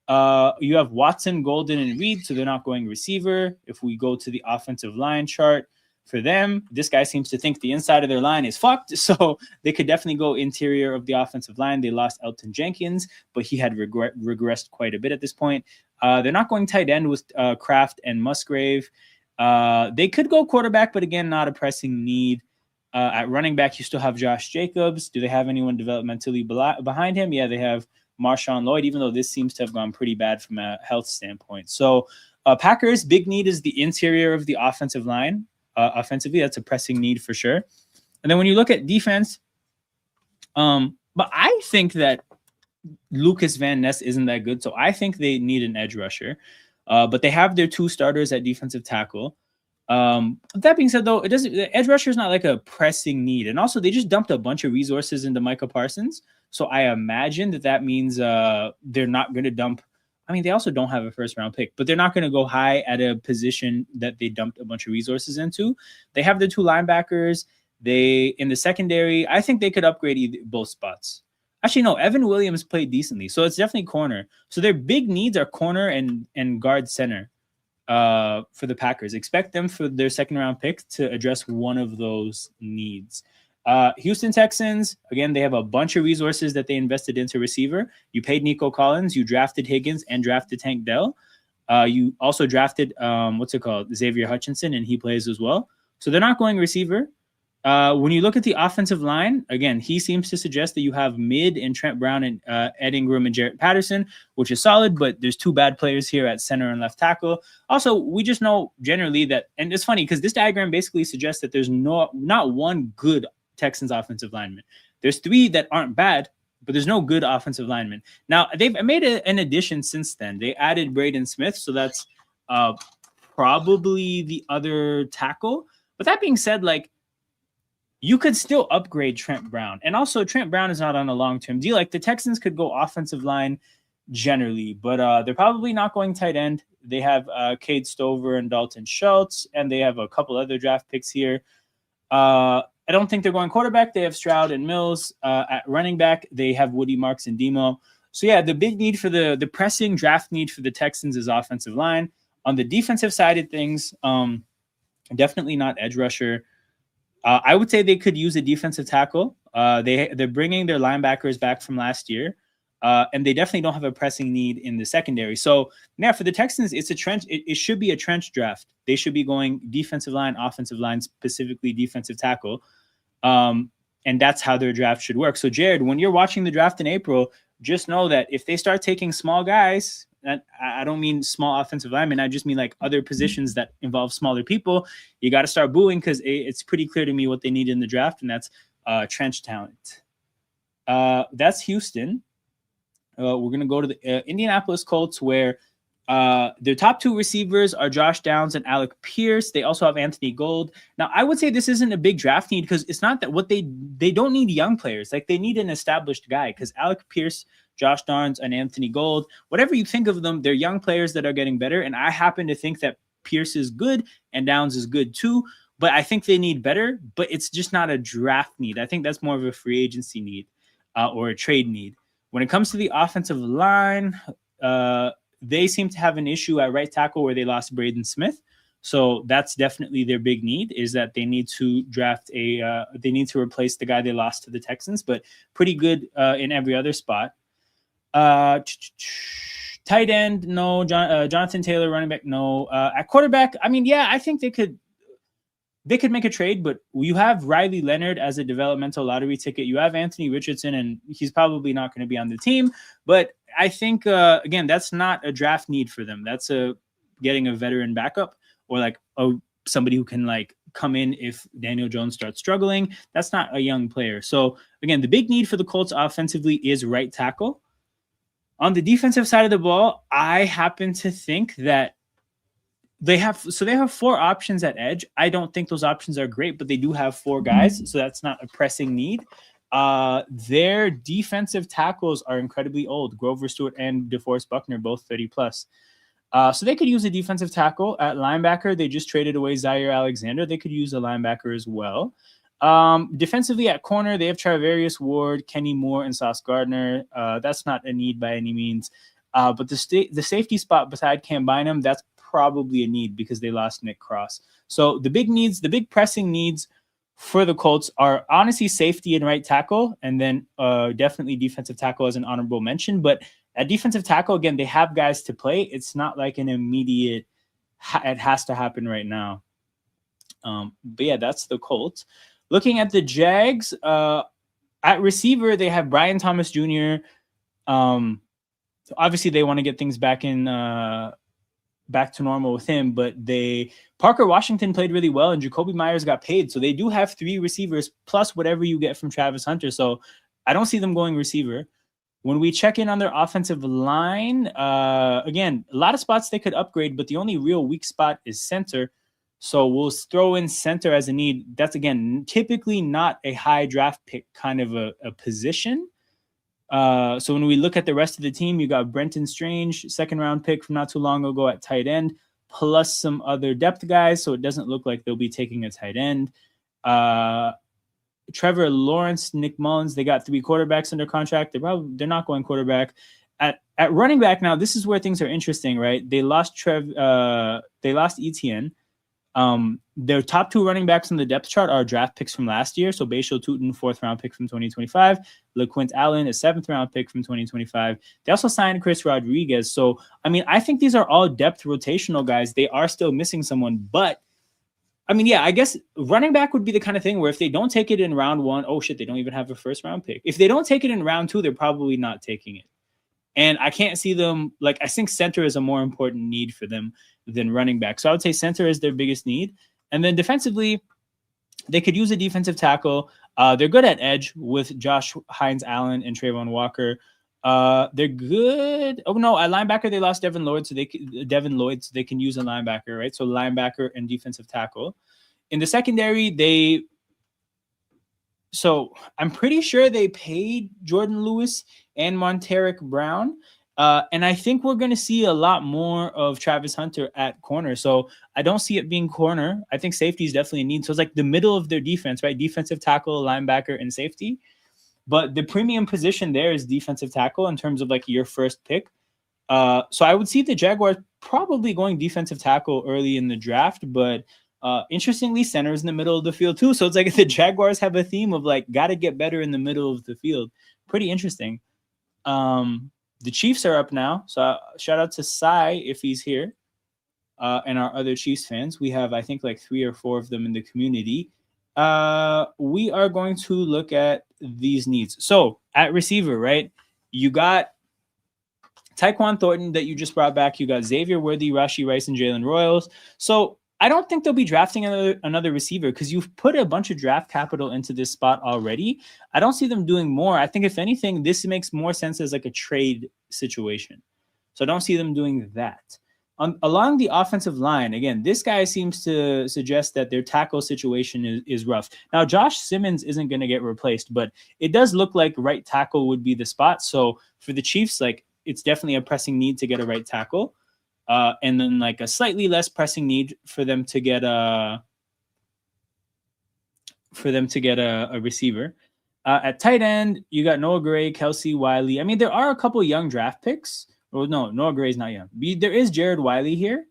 you have Watson, Golden, and Reed, so they're not going receiver. If we go to the offensive line chart, for them, this guy seems to think the inside of their line is fucked, so they could definitely go interior of the offensive line. They lost Elton Jenkins, but he had regressed quite a bit at this point. They're not going tight end with Kraft and Musgrave. They could go quarterback, but again, not a pressing need. At running back, you still have Josh Jacobs. Do they have anyone developmentally behind him? Yeah, they have Marshawn Lloyd, even though this seems to have gone pretty bad from a health standpoint. So Packers, big need is the interior of the offensive line. Offensively, that's a pressing need for sure. And then when you look at defense, but I think that Lucas Van Ness isn't that good, so I think they need an edge rusher. But they have their 2 starters at defensive tackle. That being said, though, the edge rusher is not like a pressing need, and also they just dumped a bunch of resources into Micah Parsons. So I imagine that means they're not going to dump. I mean, they also don't have a first-round pick, but they're not going to go high at a position that they dumped a bunch of resources into. They have the 2 linebackers. In the secondary, I think they could upgrade both spots. Actually, no, Evan Williams played decently, so it's definitely corner. So their big needs are corner and guard center for the Packers. Expect them for their second-round pick to address one of those needs. Houston Texans, again, they have a bunch of resources that they invested into receiver. You paid Nico Collins, you drafted Higgins and drafted Tank Dell. You also drafted, Xavier Hutchinson, and he plays as well. So they're not going receiver. When you look at the offensive line, again, he seems to suggest that you have mid and Trent Brown and Ed Ingram and Jarrett Patterson, which is solid, but there's 2 bad players here at center and left tackle. Also, we just know generally that, and it's funny because this diagram basically suggests that there's not one good Texans offensive lineman. There's 3 that aren't bad, but there's no good offensive lineman. Now, they've made an addition since then. They added Braden Smith, so that's probably the other tackle. But that being said, like, you could still upgrade Trent Brown. And also, Trent Brown is not on a long-term deal. Like, the Texans could go offensive line generally, but they're probably not going tight end. They have Cade Stover and Dalton Schultz, and they have a couple other draft picks here. I don't think they're going quarterback. They have Stroud and Mills. At running back, they have Woody, Marks, and Demo. So yeah, the big need for the pressing draft need for the Texans is offensive line. On the defensive side of things, definitely not edge rusher. I would say they could use a defensive tackle. They're bringing their linebackers back from last year, and they definitely don't have a pressing need in the secondary. So now for the Texans, it's a trench. It should be a trench draft. They should be going defensive line, offensive line, specifically defensive tackle, and that's how their draft should work. So Jared, when you're watching the draft in April, just know that if they start taking small guys, I don't mean small offensive linemen. I just mean like other positions that involve smaller people. You got to start booing because it's pretty clear to me what they need in the draft, and that's trench talent. That's Houston. We're going to go to the Indianapolis Colts, where their top two receivers are Josh Downs and Alec Pierce. They also have Anthony Gold. Now, I would say this isn't a big draft need because it's not that what they don't need young players. Like they need an established guy because Alec Pierce, Josh Downs, and Anthony Gold, whatever you think of them, they're young players that are getting better. And I happen to think that Pierce is good and Downs is good too, but I think they need better, but it's just not a draft need. I think that's more of a free agency need or a trade need. When it comes to the offensive line, they seem to have an issue at right tackle where they lost Braden Smith. So that's definitely their big need, is that they need to draft they need to replace the guy they lost to the Texans, but pretty good in every other spot. Tight end, no. Jonathan Taylor, running back, no. At quarterback, I mean, yeah, I think they could make a trade, but you have Riley Leonard as a developmental lottery ticket. You have Anthony Richardson, and he's probably not going to be on the team. But I think, again, that's not a draft need for them. That's getting a veteran backup or like somebody who can like come in if Daniel Jones starts struggling. That's not a young player. So, again, the big need for the Colts offensively is right tackle. On the defensive side of the ball, I happen to think that they have four options at edge. I don't think those options are great, but they do have four guys, so that's not a pressing need. Their defensive tackles are incredibly old. Grover Stewart and DeForest Buckner, both 30 plus. So they could use a defensive tackle. At linebacker, they just traded away Zaire Alexander. They could use a linebacker as well. Defensively at corner, they have Travarius Ward, Kenny Moore, and Sauce Gardner. That's not a need by any means. But the safety spot beside Cam Bynum, that's probably a need because they lost Nick Cross. So the big pressing needs for the Colts are honestly safety and right tackle, and then definitely defensive tackle as an honorable mention. But at defensive tackle, again, they have guys to play. It's not like an immediate, it has to happen right now. But yeah, that's the Colts. Looking at the Jags, at receiver, they have Brian Thomas Jr. So obviously, they want to get things back to normal with him, but Parker Washington played really well, and Jacoby Myers got paid. So they do have three receivers plus whatever you get from Travis Hunter. So I don't see them going receiver. When we check in on their offensive line, again, a lot of spots they could upgrade, but the only real weak spot is center. So we'll throw in center as a need. That's, again, typically not a high draft pick kind of a position. So when we look at the rest of the team, you got Brenton Strange, second round pick from not too long ago at tight end, plus some other depth guys. So it doesn't look like they'll be taking a tight end. Trevor Lawrence, Nick Mullins, they got three quarterbacks under contract. They're not going quarterback. At running back now, this is where things are interesting, right? They lost Etienne. Their top two running backs on the depth chart are draft picks from last year. So Bashal Tutin, 4th round pick from 2025. LeQuint Allen, a 7th round pick from 2025. They also signed Chris Rodriguez. So, I mean, I think these are all depth rotational guys. They are still missing someone, but I mean, yeah, I guess running back would be the kind of thing where if they don't take it in round one, oh shit, they don't even have a 1st round pick. If they don't take it in round 2, they're probably not taking it. And I can't see them, like, I think center is a more important need for them than running back. So I would say center is their biggest need. And then defensively, they could use a defensive tackle. They're good at edge with Josh Hines Allen and Trayvon Walker. They're good. Oh no, at linebacker they lost Devin Lloyd, so they can use a linebacker, right? So linebacker and defensive tackle. In the secondary, so I'm pretty sure they paid Jordan Lewis and Monteric Brown. And I think we're going to see a lot more of Travis Hunter at corner. So I don't see it being corner. I think safety is definitely a need. So it's like the middle of their defense, right? Defensive tackle, linebacker, and safety. But the premium position there is defensive tackle in terms of like your first pick. So I would see the Jaguars probably going defensive tackle early in the draft. But interestingly, center is in the middle of the field too. So it's like the Jaguars have a theme of like, got to get better in the middle of the field. Pretty interesting. The Chiefs are up now. So shout out to Sai if he's here. And our other Chiefs fans. We have, I think, like 3 or 4 of them in the community. We are going to look at these needs. So at receiver, right? You got Tyquan Thornton that you just brought back. You got Xavier Worthy, Rashee Rice, and Jalen Royals. So I don't think they'll be drafting another receiver because you've put a bunch of draft capital into this spot already. I don't see them doing more. I think if anything, this makes more sense as like a trade situation. So I don't see them doing that. Along the offensive line, again, this guy seems to suggest that their tackle situation is rough. Now, Josh Simmons isn't going to get replaced, but it does look like right tackle would be the spot. So for the Chiefs, like it's definitely a pressing need to get a right tackle. And then like a slightly less pressing need for them to get a receiver. At tight end, you got Noah Gray, Kelsey Wiley. I mean, there are a couple young draft picks. Well, no, Noah Gray is not young. There is Jared Wiley here.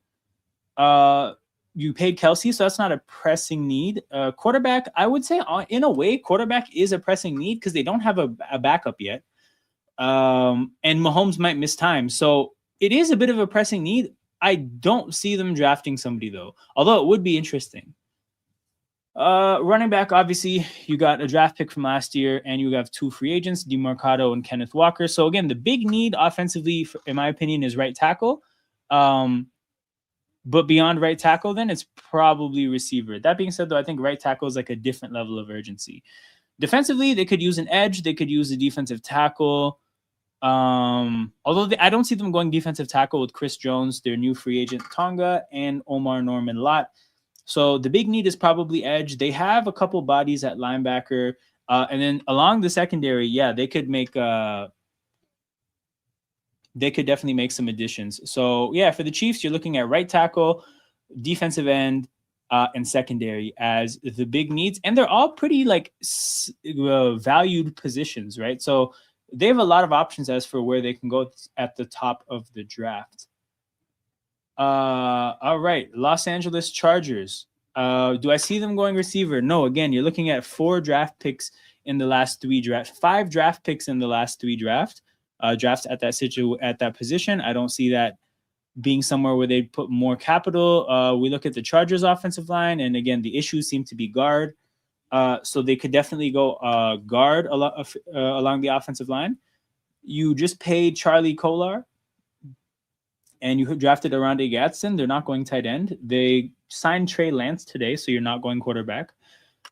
You paid Kelsey, so that's not a pressing need. Quarterback, I would say in a way, quarterback is a pressing need because they don't have a backup yet. And Mahomes might miss time. So it is a bit of a pressing need. I don't see them drafting somebody, though, although it would be interesting. Running back, obviously, you got a draft pick from last year, and you have 2 free agents, DeMarcado and Kenneth Walker. So, again, the big need offensively, in my opinion, is right tackle. But beyond right tackle, then it's probably receiver. That being said, though, I think right tackle is like a different level of urgency. Defensively, they could use an edge. They could use a defensive tackle. Although I don't see them going defensive tackle with Chris Jones, their new free agent Tonga, and Omar Norman Lott. So the big need is probably edge. They have a couple bodies at linebacker, and then along the secondary, yeah, they could definitely make some additions. So yeah, for the Chiefs, you're looking at right tackle, defensive end, and secondary as the big needs, and they're all pretty like valued positions, right? So they have a lot of options as for where they can go at the top of the draft. All right, Los Angeles Chargers. Do I see them going receiver? No. Again, you're looking at 4 draft picks in the last 3 drafts, 5 draft picks in the last 3 drafts at that position. I don't see that being somewhere where they put more capital. We look at the Chargers offensive line, and again, the issues seem to be guard. So they could definitely go guard along the offensive line. You just paid Charlie Kolar, and you drafted Oronde Gadsden. They're not going tight end. They signed Trey Lance today, so you're not going quarterback.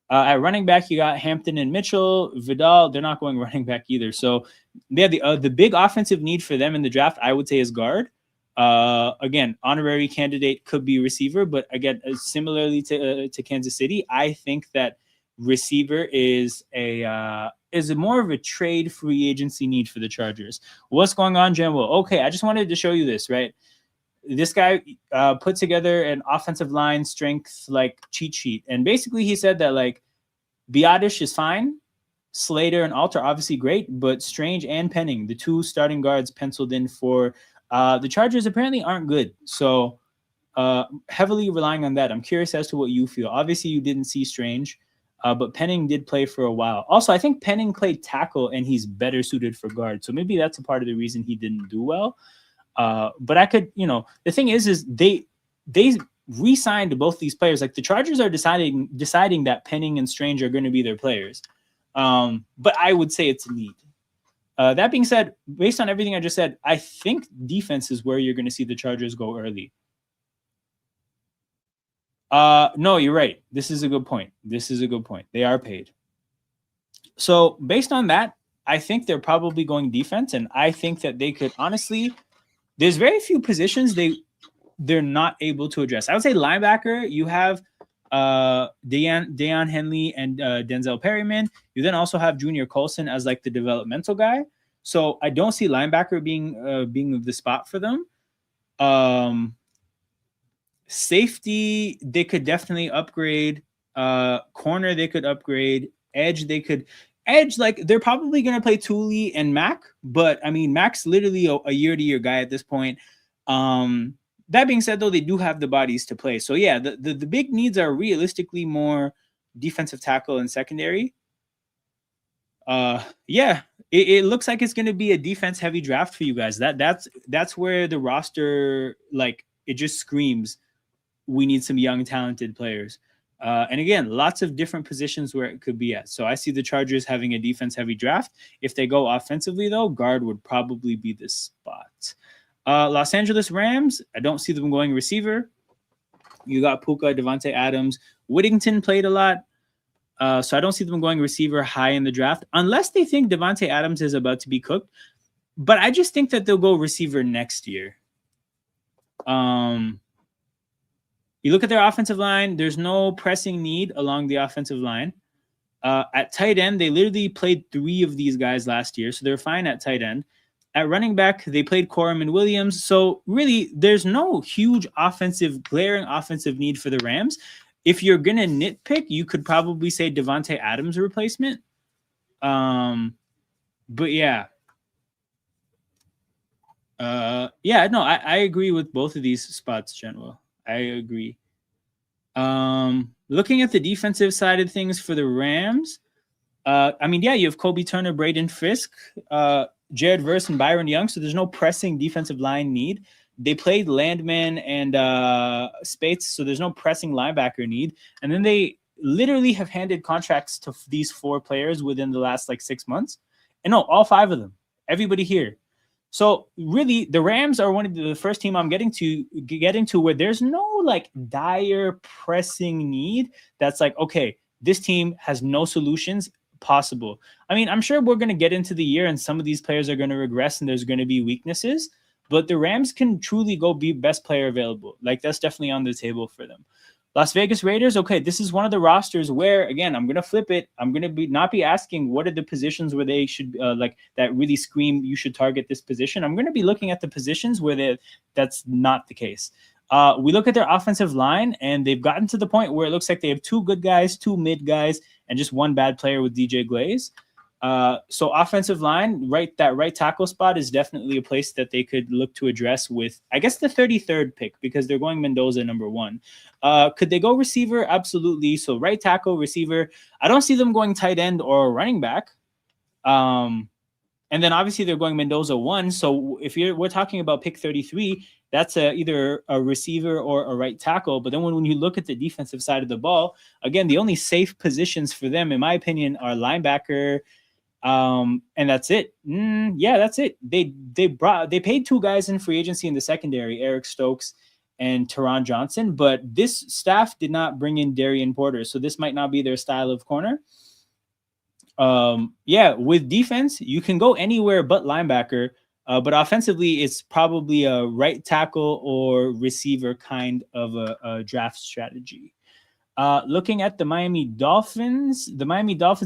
At running back, you got Hampton and Mitchell. Vidal, they're not going running back either. So yeah, the big offensive need for them in the draft, I would say, is guard. Again, honorary candidate could be receiver, but again, similarly to Kansas City, I think that receiver is more of a trade free agency need for the Chargers. What's going on, Jambo? Okay, I just wanted to show you this, right? This guy put together an offensive line strength like cheat sheet, and basically he said that like Biadish is fine, Slater and Alter obviously great, but Strange and Penning, the 2 starting guards penciled in for the Chargers, apparently aren't good. So heavily relying on that. I'm curious as to what you feel. Obviously, you didn't see Strange. But Penning did play for a while. Also, I think Penning played tackle, and he's better suited for guard. So maybe that's a part of the reason he didn't do well. But I could, the thing is they re-signed both these players. Like the Chargers are deciding that Penning and Strange are going to be their players. But I would say it's a need. That being said, based on everything I just said, I think defense is where you're going to see the Chargers go early. No, you're right. This is a good point. They are paid. So based on that, I think they're probably going defense, and I think that they could honestly. There's very few positions they're not able to address. I would say linebacker. You have Deion Henley and Denzel Perryman. You then also have Junior Colson as like the developmental guy. So I don't see linebacker being the spot for them. Safety, they could definitely upgrade. Corner, they could upgrade. Edge, they could edge. Like they're probably gonna play Thule and Mac, but I mean Mac's literally a year-to-year guy at this point. That being said, though, they do have the bodies to play. So yeah, the big needs are realistically more defensive tackle and secondary. Yeah, it looks like it's going to be a defense heavy draft for you guys. That's where the roster, like, it just screams we need some young talented players. And again, lots of different positions where it could be at. So I see the Chargers having a defense heavy draft. If they go offensively, though, guard would probably be the spot. Los Angeles Rams, I don't see them going receiver. You got Puka, Devontae Adams. Whittington played a lot. So I don't see them going receiver high in the draft unless they think Devontae Adams is about to be cooked. But I just think that they'll go receiver next year. You look at their offensive line, there's no pressing need along the offensive line. At tight end, they literally played 3 of these guys last year, so they're fine at tight end. At running back, they played Corum and Williams. So really, there's no huge glaring offensive need for the Rams. If you're going to nitpick, you could probably say Devontae Adams replacement. But yeah. I agree with both of these spots, General. I agree. Looking at the defensive side of things for the Rams, you have Kobe Turner, Braden Fisk, Jared Verse, and Byron Young. So there's no pressing defensive line need. They played Landman and Spates, so there's no pressing linebacker need. And then they literally have handed contracts to these 4 players within the last 6 months. And no, all 5 of them, everybody here. So really, the Rams are one of the first team I'm getting to where there's no dire pressing need. That's okay, this team has no solutions possible. I mean, I'm sure we're going to get into the year and some of these players are going to regress and there's going to be weaknesses. But the Rams can truly go be best player available. That's definitely on the table for them. Las Vegas Raiders, okay, this is one of the rosters where, again, I'm going to flip it. I'm going to not be asking what are the positions where they should, that really scream you should target this position. I'm going to be looking at the positions where that's not the case. We look at their offensive line, and they've gotten to the point where it looks like they have 2 good guys, 2 mid guys, and just 1 bad player with DJ Glaze. So offensive line, that right tackle spot is definitely a place that they could look to address with, I guess, the 33rd pick because they're going Mendoza number 1. Could they go receiver? Absolutely. So right tackle, receiver. I don't see them going tight end or running back. And then obviously they're going Mendoza 1. So if we're talking about pick 33, that's either a receiver or a right tackle. But then when you look at the defensive side of the ball, again, the only safe positions for them, in my opinion, are linebacker. And that's it. That's it. They paid 2 guys in free agency in the secondary, Eric Stokes and Teron Johnson, but this staff did not bring in Darian Porter, so this might not be their style of corner. With defense, you can go anywhere but linebacker, but offensively, it's probably a right tackle or receiver kind of a draft strategy. Looking at the Miami Dolphins,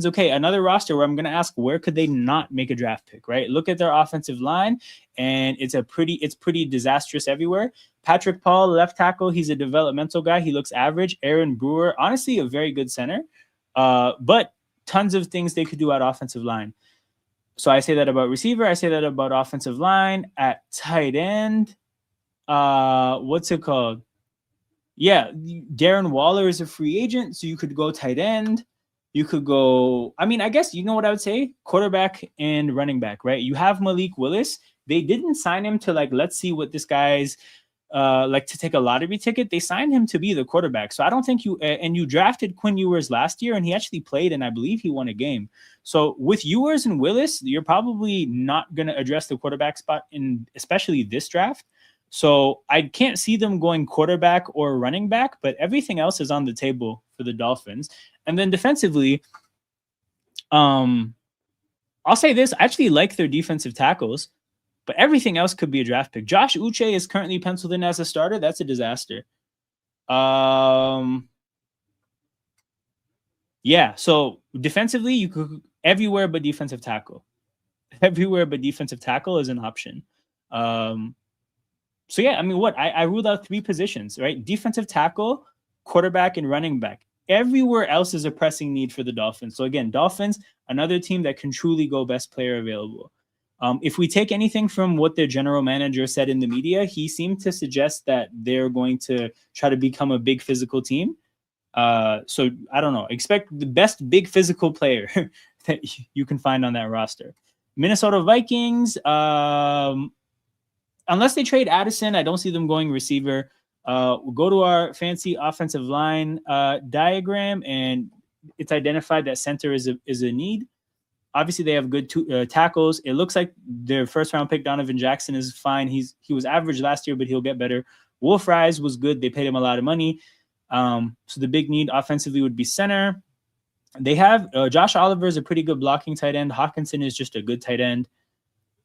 okay, another roster where I'm going to ask where could they not make a draft pick, right? Look at their offensive line, and it's pretty disastrous everywhere. Patrick Paul, left tackle, he's a developmental guy. He looks average. Aaron Brewer, honestly, a very good center, but tons of things they could do at offensive line. So I say that about receiver. I say that about offensive line. At tight end, what's it called? Yeah, Darren Waller is a free agent, so you could go tight end. You could go, I guess, you know what I would say? Quarterback and running back, right? You have Malik Willis. They didn't sign him to let's see what this guy's to take a lottery ticket. They signed him to be the quarterback. So I don't think you drafted Quinn Ewers last year and he actually played and I believe he won a game. So with Ewers and Willis, you're probably not going to address the quarterback spot in especially this draft. So I can't see them going quarterback or running back, but everything else is on the table for the Dolphins. And then defensively, I'll say this, I actually like their defensive tackles, but everything else could be a draft pick. Josh Uche is currently penciled in as a starter. That's a disaster. So defensively, you could everywhere but defensive tackle. everywhere but defensive tackle is an option. So yeah, I mean, I ruled out 3 positions, right? Defensive tackle, quarterback, and running back. Everywhere else is a pressing need for the Dolphins. So again, Dolphins, another team that can truly go best player available. If we take anything from what their general manager said in the media, he seemed to suggest that they're going to try to become a big physical team. So I don't know. Expect the best big physical player that you can find on that roster. Minnesota Vikings, unless they trade Addison, I don't see them going receiver. We'll go to our fancy offensive line diagram, and it's identified that center is a need. Obviously, they have good tackles. It looks like their first-round pick, Donovan Jackson, is fine. He was average last year, but he'll get better. Wolf Rise was good. They paid him a lot of money. So the big need offensively would be center. They have Josh Oliver is a pretty good blocking tight end. Hawkinson is just a good tight end.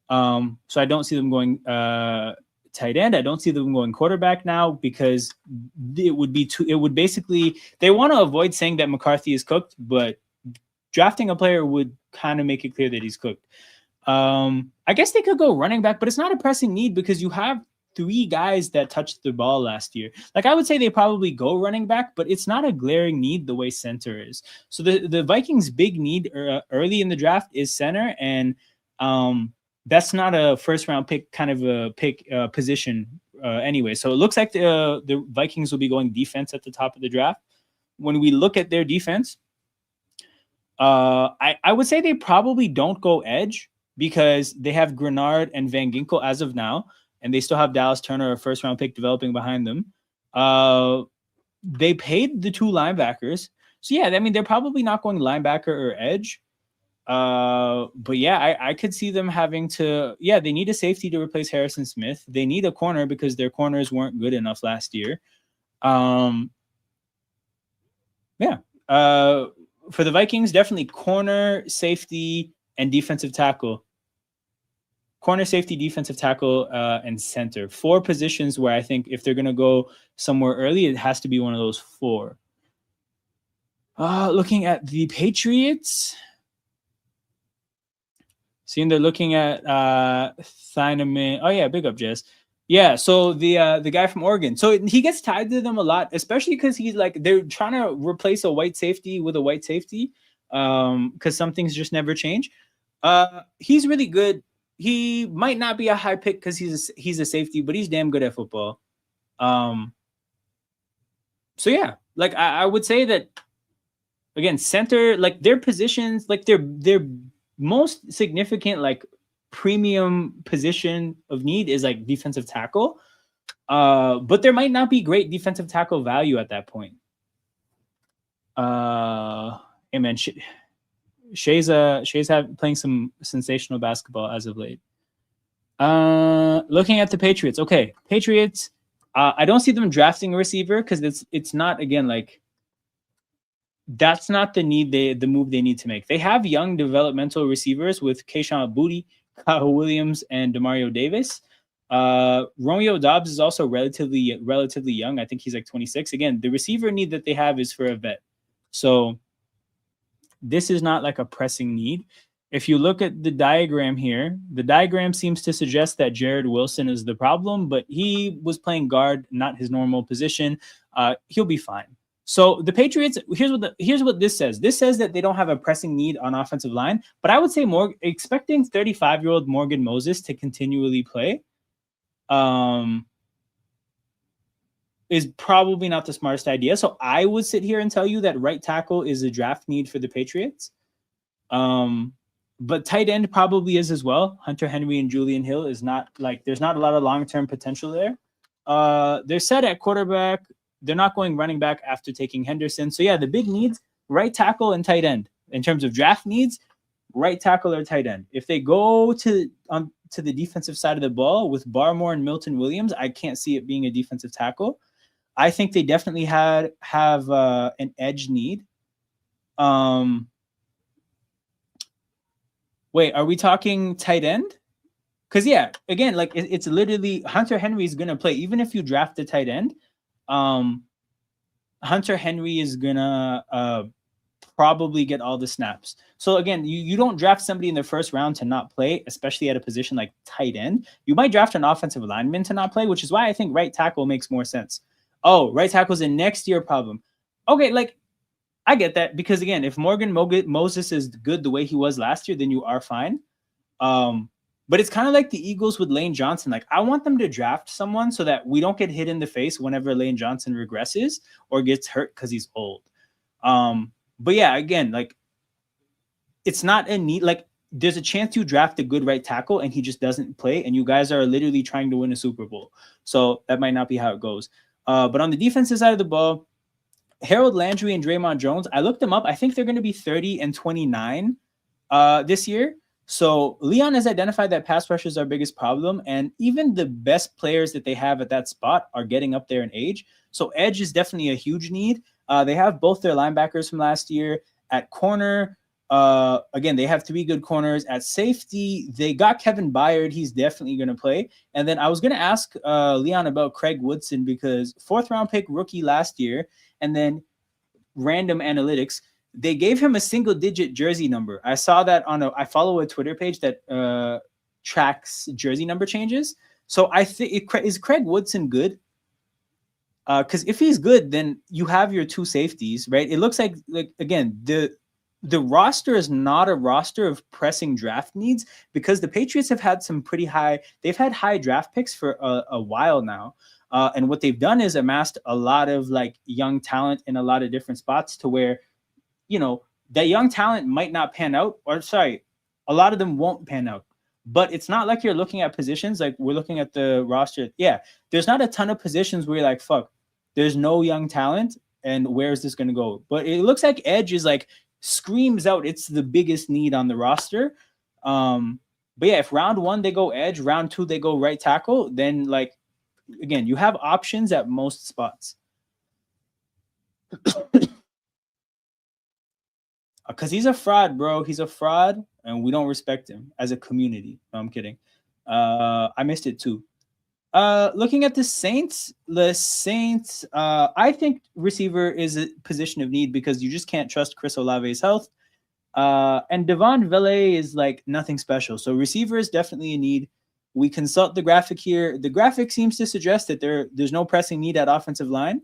So I don't see them going tight end. I don't see them going quarterback now because it would be too. It would basically they want to avoid saying that McCarthy is cooked, but drafting a player would kind of make it clear that he's cooked. I guess they could go running back, but it's not a pressing need because you have 3 guys that touched the ball last year. Like I would say they probably go running back, but it's not a glaring need the way center is. So the Vikings' big need early in the draft is center, and that's not a first-round pick kind of a pick position anyway. So it looks like the Vikings will be going defense at the top of the draft. When we look at their defense, I would say they probably don't go edge because they have Grenard and Van Ginkel as of now, and they still have Dallas Turner, a first-round pick, developing behind them. They paid the 2 linebackers. So, yeah, I mean, they're probably not going linebacker or edge. But yeah, I could see them having to, they need a safety to replace Harrison Smith. They need a corner because their corners weren't good enough last year. For the Vikings, definitely corner, safety, and defensive tackle. Corner, safety, defensive tackle, and center. 4 positions where I think if they're going to go somewhere early, it has to be one of those 4. Looking at the Patriots, seeing they're looking at Thieneman. Oh yeah, big up, Jess. Yeah, so the guy from Oregon. So he gets tied to them a lot, especially because he's like they're trying to replace a white safety with a white safety, because some things just never change. He's really good. He might not be a high pick because he's a safety, but he's damn good at football. So yeah, like I would say that again, center, like their positions, like their most significant like premium position of need is like defensive tackle. But there might not be great defensive tackle value at that point. Hey man, Shay's playing some sensational basketball as of late. Looking at the Patriots. Okay, Patriots. I don't see them drafting a receiver because it's not, again, like that's not the move they need to make. They have young developmental receivers with Kayshon Boutte, Kyle Williams, and Demario Davis. Romeo Doubs is also relatively young. I think he's like 26. Again, the receiver need that they have is for a vet. So this is not like a pressing need. If you look at the diagram here, the diagram seems to suggest that Jared Wilson is the problem, but he was playing guard, not his normal position. He'll be fine. So the Patriots, here's what this says. This says that they don't have a pressing need on offensive line, but I would say expecting 35-year-old Morgan Moses to continually play is probably not the smartest idea. So I would sit here and tell you that right tackle is a draft need for the Patriots. But tight end probably is as well. Hunter Henry and Julian Hill is not like, there's not a lot of long-term potential there. They're set at quarterback. They're not going running back after taking Henderson. So yeah, the big needs, right tackle and tight end. In terms of draft needs, right tackle or tight end. If they go to the defensive side of the ball with Barmore and Milton Williams, I can't see it being a defensive tackle. I think they definitely have an edge need. Wait, are we talking tight end? Because yeah, again, like it's literally Hunter Henry is gonna play even if you draft a tight end. Hunter Henry is gonna probably get all the snaps. So again, you don't draft somebody in the first round to not play, especially at a position like tight end. You might draft an offensive lineman to not play, which is why I think right tackle makes more sense. Oh, right tackle's a next year problem. Okay, like I get that, because again, if Morgan Moses is good the way he was last year, then you are fine. But it's kind of like the Eagles with Lane Johnson. Like, I want them to draft someone so that we don't get hit in the face whenever Lane Johnson regresses or gets hurt because he's old. But yeah, again, like, it's not a need. Like, there's a chance you draft a good right tackle and he just doesn't play, and you guys are literally trying to win a Super Bowl. So that might not be how it goes. But on the defensive side of the ball, Harold Landry and Draymond Jones, I looked them up. I think they're going to be 30 and 29 this year. So Leon has identified that pass rush is our biggest problem, and even the best players that they have at that spot are getting up there in age. So edge is definitely a huge need. They have both their linebackers from last year. At corner, again, they have 3 good corners. At safety, they got Kevin Byard. He's definitely going to play. And then I was going to ask Leon about Craig Woodson, because 4th round pick rookie last year, and then random analytics, they gave him a single-digit jersey number. I saw that I follow a Twitter page that tracks jersey number changes. So I think, is Craig Woodson good? Because if he's good, then you have your 2 safeties, right? It looks like again, the roster is not a roster of pressing draft needs, because the Patriots have had some pretty high. They've had high draft picks for a while now. And what they've done is amassed a lot of like young talent in a lot of different spots, to where, you know, that young talent might not pan out, or sorry, a lot of them won't pan out. But it's not like you're looking at positions like we're looking at the roster. Yeah, there's not a ton of positions where you're like, fuck, there's no young talent, and where is this going to go? But it looks like edge is like screams out it's the biggest need on the roster. But yeah, if round 1 they go edge, round 2 they go right tackle, then like, again, you have options at most spots. Because he's a fraud, bro. He's a fraud, and we don't respect him as a community. No, I'm kidding. I missed it too. Looking at the Saints, I think receiver is a position of need, because you just can't trust Chris Olave's health. And Devon Vele is like nothing special. So receiver is definitely a need. We consult the graphic here. The graphic seems to suggest that there's no pressing need at offensive line.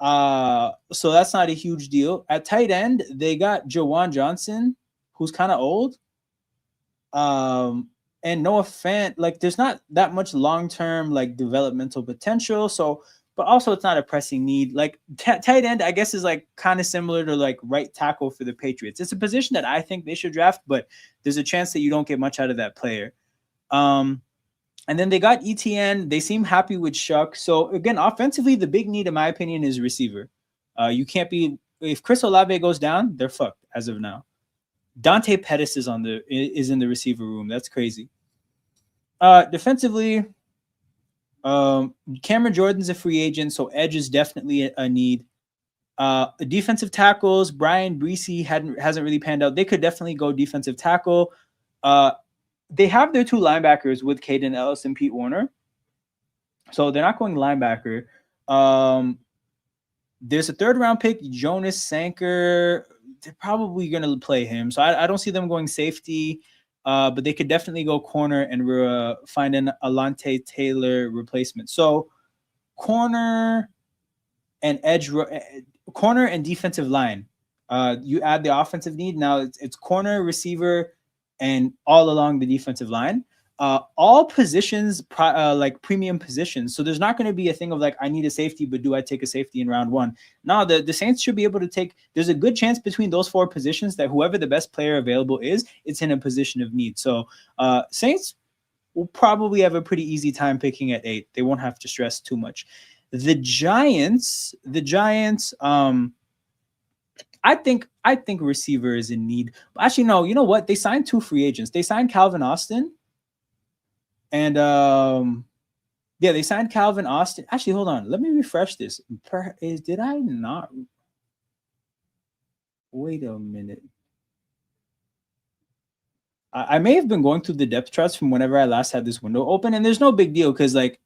So that's not a huge deal. At tight end, they got Jawan Johnson, who's kind of old. And Noah Fant, like, there's not that much long-term like developmental potential. So, but also it's not a pressing need. Like tight end, I guess, is like kind of similar to like right tackle for the Patriots. It's a position that I think they should draft, but there's a chance that you don't get much out of that player. And then they got ETN. They seem happy with Shuck. So again, offensively, the big need, in my opinion, is receiver. You can't be, if Chris Olave goes down, they're fucked as of now. Dante Pettis is in the receiver room. That's crazy. Defensively, Cameron Jordan's a free agent, so edge is definitely a need. Defensive tackles, Brian Breesy hasn't really panned out. They could definitely go defensive tackle. They have their 2 linebackers with Caden Ellis and Pete Warner, so they're not going linebacker. There's a 3rd round pick, Jonas Sanker. They're probably going to play him, so I don't see them going safety. But they could definitely go corner and find an Alontae Taylor replacement. So corner and edge, corner and defensive line. You add the offensive need. Now it's corner, receiver, and all along the defensive line. All positions, like premium positions. So there's not going to be a thing of like, I need a safety, but do I take a safety in round 1? No, the Saints should be able to take, there's a good chance between those 4 positions that whoever the best player available is, it's in a position of need. So Saints will probably have a pretty easy time picking at 8. They won't have to stress too much. The Giants, I think receiver is in need. Actually, no, you know what? They signed 2 free agents. They signed Calvin Austin. And yeah, they signed Calvin Austin. Actually, hold on. Let me refresh this. Did I not? Wait a minute. I may have been going through the depth charts from whenever I last had this window open, and there's no big deal because like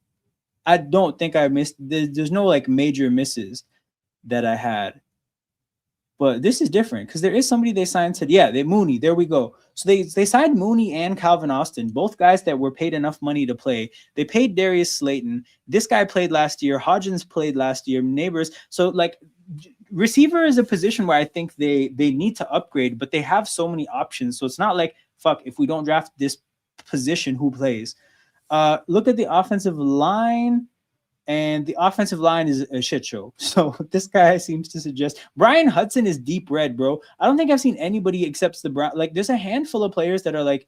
I don't think I missed. There's no like major misses that I had. But this is different because there is somebody they signed to, yeah, they Mooney. There we go. So they signed Mooney and Calvin Austin, both guys that were paid enough money to play. They paid Darius Slayton. This guy played last year. Hodgins played last year. Neighbors. So like receiver is a position where I think they need to upgrade, but they have so many options. So it's not like fuck if we don't draft this position, who plays? Look at the offensive line. And the offensive line is a shit show. So this guy seems to suggest Brian Hudson is deep red, bro. I don't think I've seen anybody except the Brown. Like, there's a handful of players that are like,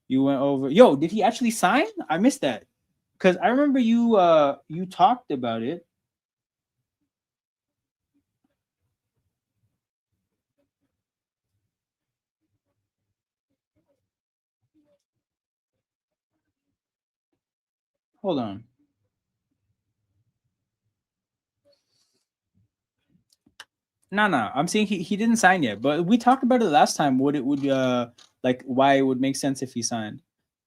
you went over. Yo, did he actually sign? I missed that because I remember you talked about it. Hold on. No, I'm saying he didn't sign yet, but we talked about it last time. What it would like why it would make sense if he signed.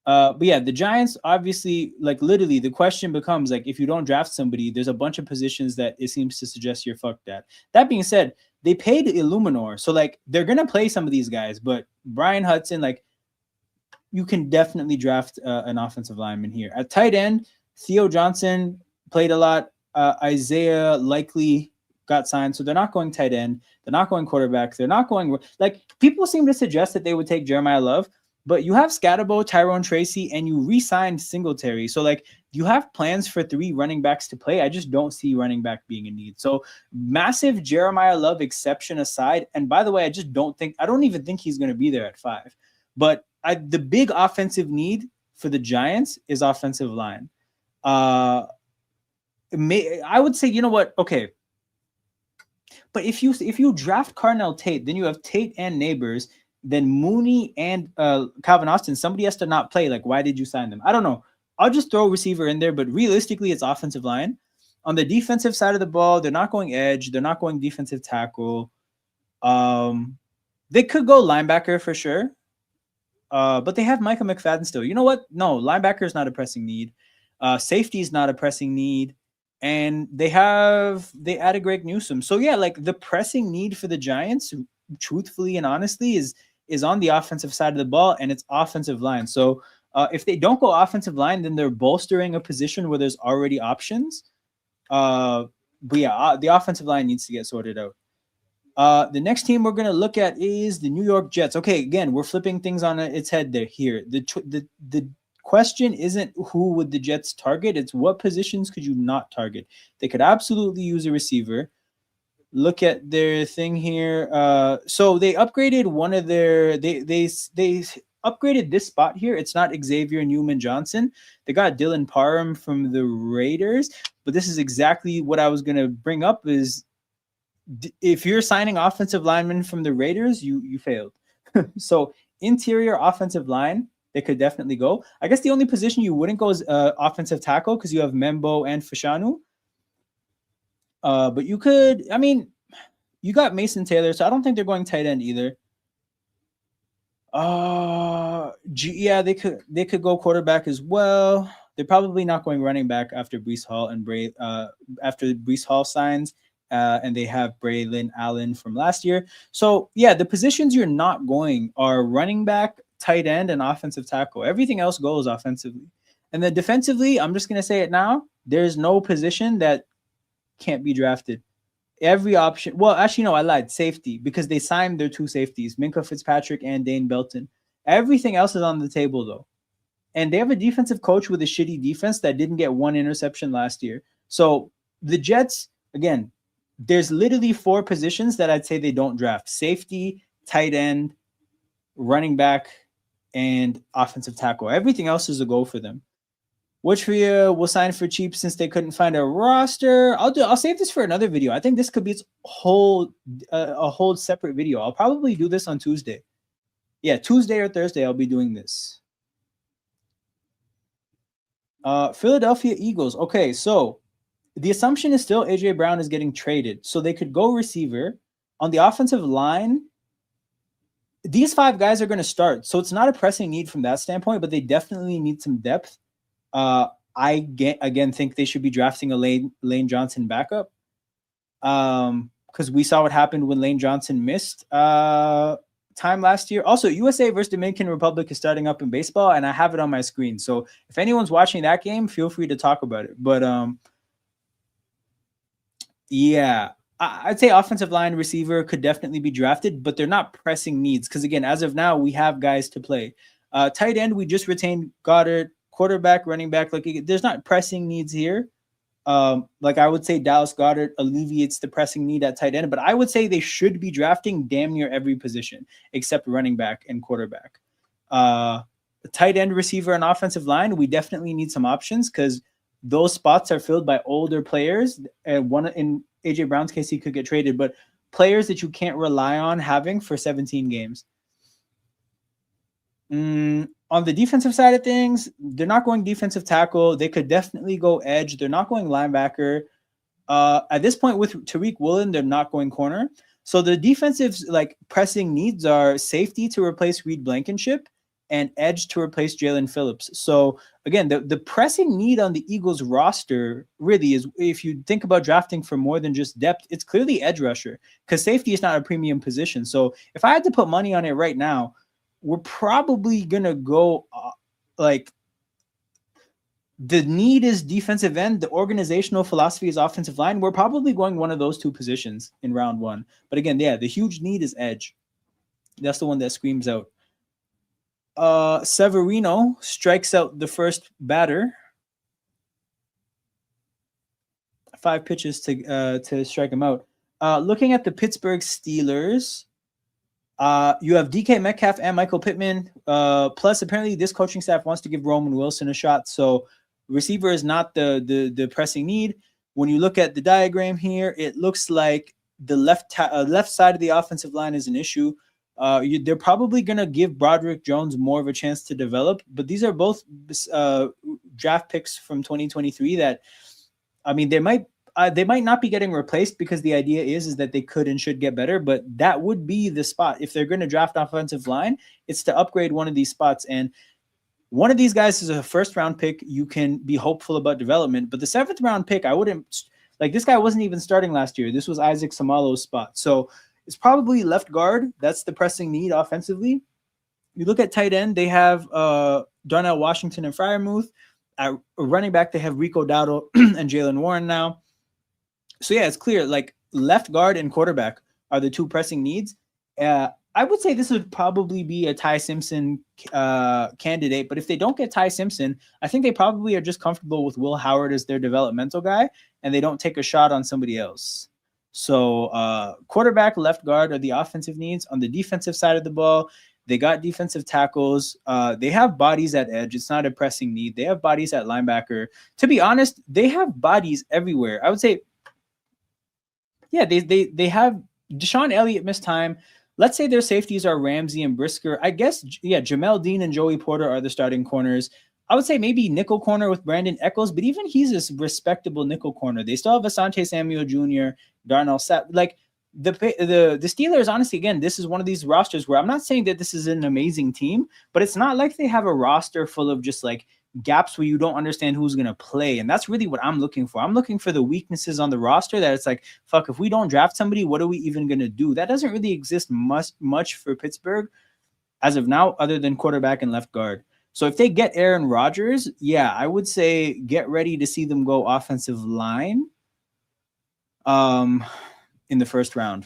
But yeah, the Giants obviously like literally the question becomes like if you don't draft somebody, there's a bunch of positions that it seems to suggest you're fucked at. That being said, they paid Illuminor, so like they're gonna play some of these guys, but Brian Hudson, like you can definitely draft an offensive lineman here. At tight end, Theo Johnson played a lot. Isaiah likely got signed, so they're not going tight end. They're not going quarterback. They're not going like people seem to suggest that they would take Jeremiah Love, but you have Scatterbo, Tyrone Tracy, and you re-signed Singletary. So like you have plans for 3 running backs to play. I just don't see running back being a need. So massive Jeremiah Love exception aside, and by the way, I don't even think he's going to be there at 5. But the big offensive need for the Giants is offensive line. I would say, you know what? Okay. But if you draft Carnell Tate, then you have Tate and Neighbors, then Mooney and Calvin Austin. Somebody has to not play. Like, why did you sign them? I don't know. I'll just throw receiver in there, but realistically, it's offensive line. On the defensive side of the ball, they're not going edge. They're not going defensive tackle. They could go linebacker for sure. But they have Micah McFadden still. You know what? No, linebacker is not a pressing need. Safety is not a pressing need. And they added Greg Newsome. So yeah, like the pressing need for the Giants, truthfully and honestly, is on the offensive side of the ball, and it's offensive line. So if they don't go offensive line, then they're bolstering a position where there's already options. But yeah, the offensive line needs to get sorted out. The next team we're going to look at is the New York Jets. Okay, again, we're flipping things on its head there. Here, the question isn't who would the Jets target, it's what positions could you not target. They could absolutely use a receiver. Look at their thing here. So they upgraded one of their they upgraded this spot here. It's not Xavier Newman-Johnson. They got Dylan Parham from the Raiders, but this is exactly what I was going to bring up is if you're signing offensive linemen from the Raiders, you failed. So interior offensive line, they could definitely go. I guess the only position you wouldn't go is offensive tackle because you have Membo and Fashanu. But you could, I mean, you got Mason Taylor, so I don't think they're going tight end either. Yeah, they could go quarterback as well. They're probably not going running back after Breece Hall and after Breece Hall signs. And they have Braylon Allen from last year. So yeah, the positions you're not going are running back, tight end, and offensive tackle. Everything else goes offensively. And then defensively, I'm just going to say it now. There's no position that can't be drafted. Every option. Well, actually, no, I lied. Safety, because they signed their 2 safeties, Minkah Fitzpatrick and Dane Belton. Everything else is on the table, though. And they have a defensive coach with a shitty defense that didn't get 1 interception last year. So the Jets, again, there's literally 4 positions that I'd say they don't draft: safety, tight end, running back, and offensive tackle. Everything else is a go for them. Which we will sign for cheap since they couldn't find a roster. I'll save this for another video. I think this could be its a whole separate video. I'll probably do this on Tuesday. Yeah, Tuesday or Thursday I'll be doing this. Philadelphia Eagles. Okay, so the assumption is still AJ Brown is getting traded. So they could go receiver. On the offensive line, these 5 guys are going to start. So it's not a pressing need from that standpoint, but they definitely need some depth. again think they should be drafting a Lane Johnson backup. Because we saw what happened when Lane Johnson missed time last year. Also, USA versus Dominican Republic is starting up in baseball, and I have it on my screen. So if anyone's watching that game, feel free to talk about it. But yeah, I'd say offensive line receiver could definitely be drafted, but they're not pressing needs because, again, as of now, we have guys to play. Tight end, we just retained Goddard. Quarterback, running back, like there's not pressing needs here. Like I would say Dallas Goedert alleviates the pressing need at tight end, but I would say they should be drafting damn near every position except running back and quarterback. Tight end, receiver, and offensive line, we definitely need some options because those spots are filled by older players. One in AJ Brown's case, he could get traded, but players that you can't rely on having for 17 games. On the defensive side of things, they're not going defensive tackle. They could definitely go edge. They're not going linebacker. At this point with Tariq Woolen, they're not going corner. So the defensive like pressing needs are safety to replace Reed Blankenship and edge to replace Jalen Phillips. So again, the pressing need on the Eagles roster really is, if you think about drafting for more than just depth, it's clearly edge rusher because safety is not a premium position. So if I had to put money on it right now, we're probably going to go like the need is defensive end. The organizational philosophy is offensive line. We're probably going one of those two positions in round one. But again, yeah, the huge need is edge. That's the one that screams out. Severino strikes out the first batter. 5 pitches to strike him out. Looking at the Pittsburgh Steelers, you have DK Metcalf and Michael Pittman. Plus, apparently, this coaching staff wants to give Roman Wilson a shot. So, receiver is not the pressing need. When you look at the diagram here, it looks like the left side of the offensive line is an issue. They're probably going to give Broderick Jones more of a chance to develop. But these are both draft picks from 2023 that, I mean, they might not be getting replaced because the idea is that they could and should get better, but that would be the spot. If they're going to draft offensive line, it's to upgrade one of these spots. And one of these guys is a first-round pick. You can be hopeful about development, but the 7th-round pick, I wouldn't – like this guy wasn't even starting last year. This was Isaac Samalo's spot. So it's probably left guard. That's the pressing need offensively. You look at tight end, they have Darnell Washington and Freiermuth. At running back, they have Rico Dowdle and Jalen Warren now. So, yeah, it's clear, like, left guard and quarterback are the two pressing needs. I would say this would probably be a Ty Simpson candidate, but if they don't get Ty Simpson, I think they probably are just comfortable with Will Howard as their developmental guy, and they don't take a shot on somebody else. So, quarterback, left guard are the offensive needs. On the defensive side of the ball, they got defensive tackles. They have bodies at edge. It's not a pressing need. They have bodies at linebacker. To be honest, they have bodies everywhere. I would say, yeah, they have Deshaun Elliott missed time. Let's say their safeties are Ramsey and Brisker. I guess, yeah, Jamel Dean and Joey Porter are the starting corners. I would say maybe nickel corner with Brandon Echols, but even he's a respectable nickel corner. They still have Asante Samuel Jr., Darnell Sapp. Like the Steelers, honestly, again, this is one of these rosters where I'm not saying that this is an amazing team, but it's not like they have a roster full of just like gaps where you don't understand who's going to play. And that's really what I'm looking for. I'm looking for the weaknesses on the roster that it's like, fuck, if we don't draft somebody, what are we even going to do? That doesn't really exist much for Pittsburgh as of now, other than quarterback and left guard. So if they get Aaron Rodgers, yeah, I would say get ready to see them go offensive line in the first round.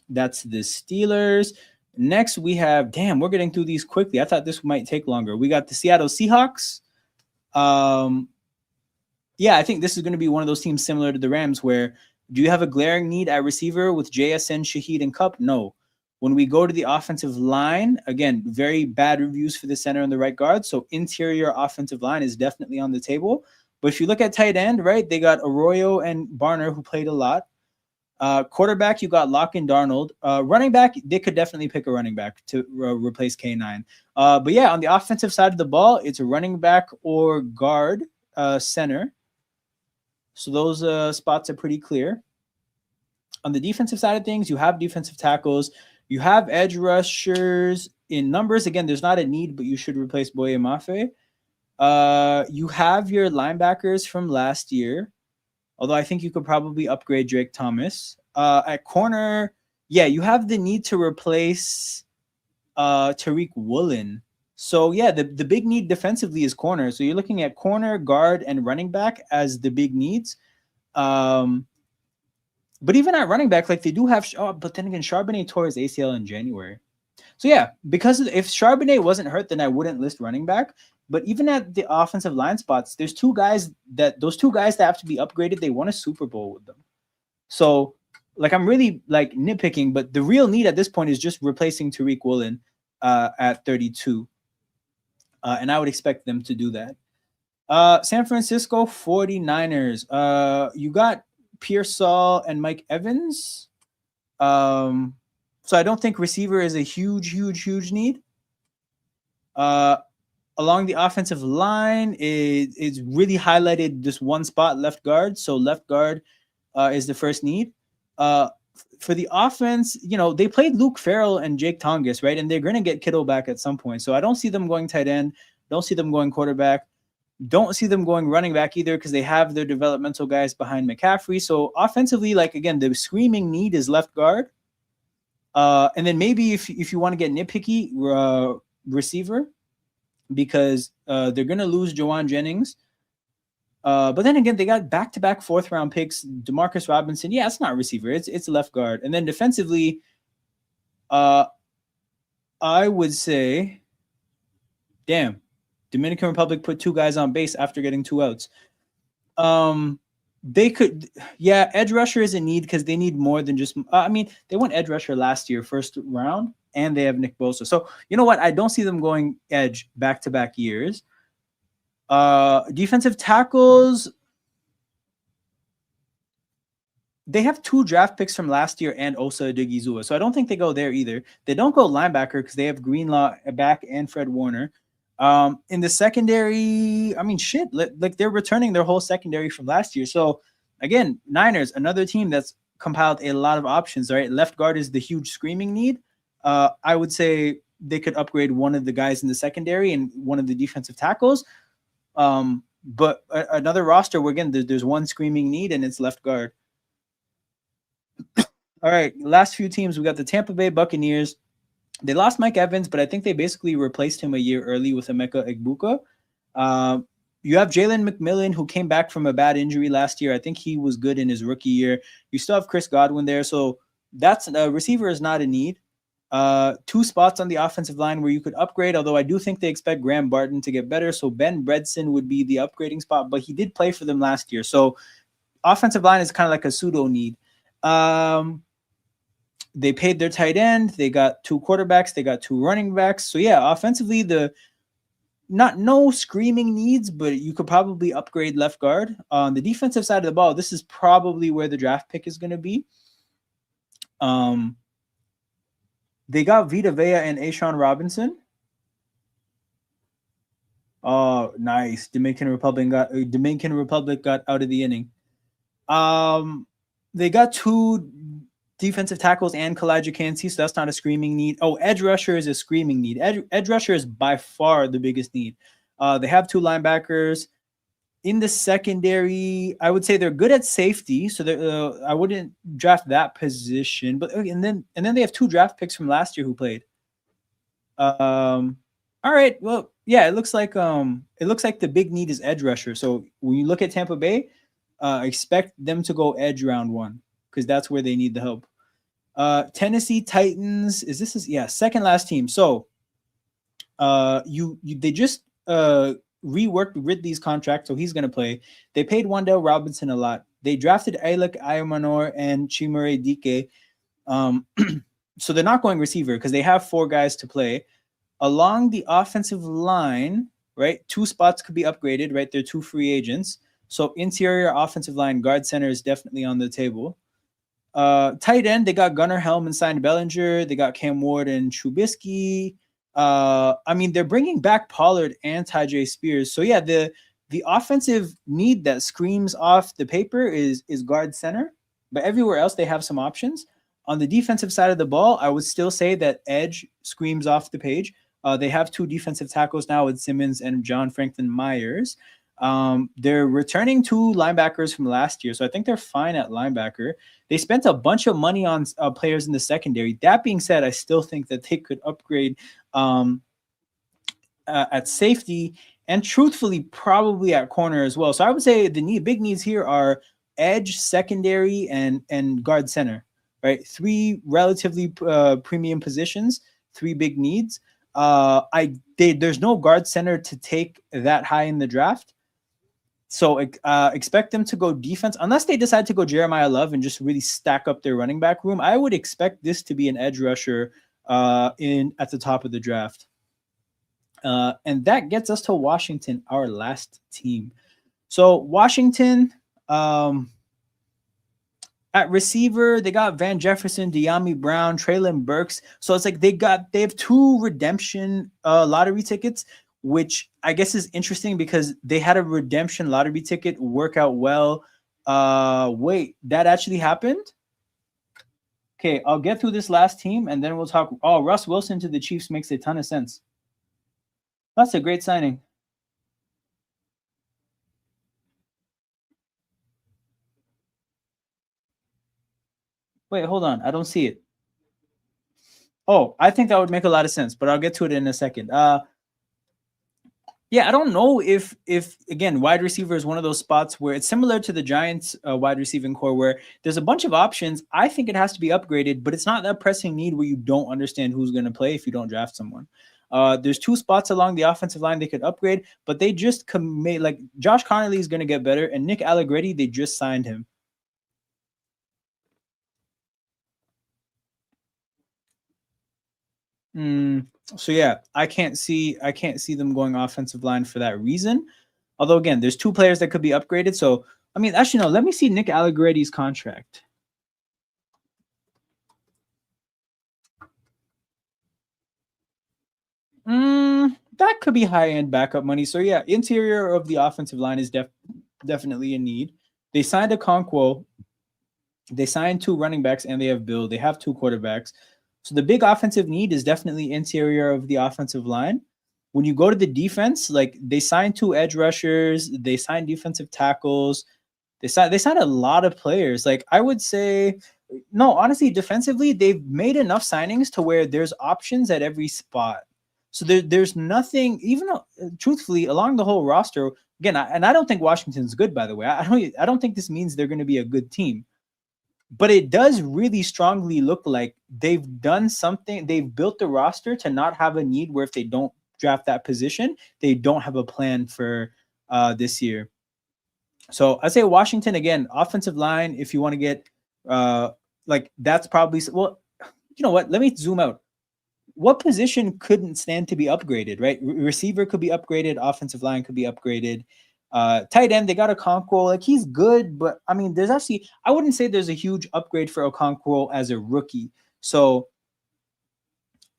That's the Steelers. Next, we have, damn, we're getting through these quickly. I thought this might take longer. We got the Seattle Seahawks. Yeah, I think this is going to be one of those teams similar to the Rams where do you have a glaring need at receiver with JSN, Shaheed, and Kupp? No. When we go to the offensive line, again, very bad reviews for the center and the right guard. So interior offensive line is definitely on the table. But if you look at tight end, right, they got Arroyo and Barner who played a lot. Quarterback, you got Locke and Darnold. Running back, they could definitely pick a running back to replace K9. But yeah, on the offensive side of the ball, it's a running back or guard center. So those spots are pretty clear. On the defensive side of things, you have defensive tackles. You have edge rushers in numbers. Again, there's not a need, but you should replace Boye Mafe. You have your linebackers from last year, although I think you could probably upgrade Drake Thomas. At corner, yeah, you have the need to replace Tariq Woolen. So yeah, the big need defensively is corner. So you're looking at corner, guard, and running back as the big needs. Um, but even at running back, like they do have, but then again, Charbonnet tore his ACL in January. So yeah, because if Charbonnet wasn't hurt, then I wouldn't list running back. But even at the offensive line spots, there's those two guys that have to be upgraded. They won a Super Bowl with them. So like I'm really like nitpicking, but the real need at this point is just replacing Tariq Woolen at 32. And I would expect them to do that. San Francisco 49ers. You got Pearsall and Mike Evans. So I don't think receiver is a huge need. Along the offensive line, it's really highlighted this one spot, left guard. So left guard is the first need. For the offense, they played Luke Farrell and Jake Tongas, right? And they're going to get Kittle back at some point. So I don't see them going tight end. Don't see them going quarterback. Don't see them going running back either because they have their developmental guys behind McCaffrey. So offensively, like again, the screaming need is left guard. And then maybe if you want to get nitpicky, receiver, because they're going to lose Jawan Jennings. But then again, they got back-to-back fourth-round picks. Demarcus Robinson, yeah, it's not receiver. It's left guard. And then defensively, I would say, damn, Dominican Republic put two guys on base after getting two outs. They could, yeah, edge rusher is a need because they need more than just, they went edge rusher last year, first round, and they have Nick Bosa. So, you know what? I don't see them going edge back-to-back years. Defensive tackles, they have two draft picks from last year and Osa Odigizua. So I don't think they go there either. They don't go linebacker because they have Greenlaw back and Fred Warner. In the secondary, like they're returning their whole secondary from last year. So again, Niners, another team that's compiled a lot of options, right? Left guard is the huge screaming need. I would say they could upgrade one of the guys in the secondary and one of the defensive tackles. But another roster where again, there's one screaming need and it's left guard. All right, last few teams, we got the Tampa Bay Buccaneers. They lost Mike Evans, but I think they basically replaced him a year early with Emeka Egbuka. You have Jalen McMillan, who came back from a bad injury last year. I think he was good in his rookie year. You still have Chris Godwin there. So that's receiver is not a need. Two spots on the offensive line where you could upgrade, although I do think they expect Graham Barton to get better. So Ben Bredson would be the upgrading spot, but he did play for them last year. So offensive line is kind of like a pseudo need. They paid their tight end. They got two quarterbacks. They got two running backs. So yeah, offensively, no screaming needs, but you could probably upgrade left guard. On the defensive side of the ball, this is probably where the draft pick is going to be. They got Vita Vea and Ashawn Robinson. Oh, nice. Dominican Republic got out of the inning. They got two defensive tackles and Kalijah Kancey, so that's not a screaming need. Oh, edge rusher is a screaming need. Edge rusher is by far the biggest need. They have two linebackers. In the secondary, I would say they're good at safety, so I wouldn't draft that position. But and then they have two draft picks from last year who played. All right, well, yeah, it looks like the big need is edge rusher. So when you look at Tampa Bay, expect them to go edge round one because that's where they need the help. Tennessee Titans second last team. So they just reworked Ridley's contract, so he's going to play. They paid Wan'Dale Robinson a lot. They drafted Alec Ayamanor and Chimere Dike. So they're not going receiver because they have four guys to play. Along the offensive line, right, two spots could be upgraded, right? They're two free agents. So interior offensive line, guard center is definitely on the table. Tight end, they got Gunnar Helm and signed Bellinger. They got Cam Ward and Trubisky. They're bringing back Pollard and Tyjae Spears. So yeah, the offensive need that screams off the paper is guard center, but everywhere else they have some options. On the defensive side of the ball, I would still say that edge screams off the page. They have two defensive tackles now with Simmons and John Franklin Myers. They're returning two linebackers from last year, so I think they're fine at linebacker. They spent a bunch of money on players in the secondary. That being said, I still think that they could upgrade at safety and truthfully probably at corner as well. So I would say the big needs here are edge, secondary, and guard center. Right, three relatively premium positions, three big needs. There's no guard center to take that high in the draft. So expect them to go defense unless they decide to go Jeremiah Love and just really stack up their running back room. I would expect this to be an edge rusher at the top of the draft. And that gets us to Washington, our last team. So Washington, at receiver, they got Van Jefferson, De'Ami Brown, Treylon Burks. So it's like they have two redemption lottery tickets, which I guess is interesting because they had a redemption lottery ticket work out well. Wait, that actually happened? Okay, I'll get through this last team and then we'll talk. Oh, Russ Wilson to the Chiefs makes a ton of sense. That's a great signing. Wait, hold on. I don't see it. Oh, I think that would make a lot of sense, but I'll get to it in a second. Yeah, I don't know if again, wide receiver is one of those spots where it's similar to the Giants wide receiving core where there's a bunch of options. I think it has to be upgraded, but it's not that pressing need where you don't understand who's going to play if you don't draft someone. There's two spots along the offensive line they could upgrade, but they just made like Josh Connolly is going to get better, and Nick Allegretti, they just signed him. So yeah, I can't see them going offensive line for that reason. Although again, there's two players that could be upgraded. So I mean, actually no, let me see Nick Allegretti's contract. That could be high-end backup money. So yeah, interior of the offensive line is definitely a need. They signed Okonkwo. They signed two running backs, and they have Bill. They have two quarterbacks. So the big offensive need is definitely interior of the offensive line. When you go to the defense, like they signed two edge rushers, they signed defensive tackles, they signed a lot of players. Like I would say, no, honestly, defensively, they've made enough signings to where there's options at every spot. So there's nothing, even truthfully, along the whole roster. Again, I don't think Washington's good, by the way. I don't think this means they're going to be a good team. But it does really strongly look like they've done something. They've built the roster to not have a need where if they don't draft that position, they don't have a plan for this year. So I say Washington again, offensive line. If you want to get like that's probably well, you know what? Let me zoom out. What position couldn't stand to be upgraded? Right, receiver could be upgraded. Offensive line could be upgraded. Tight end, they got Okonkwo. Like he's good, but I mean, there's actually I wouldn't say there's a huge upgrade for Okonkwo as a rookie. So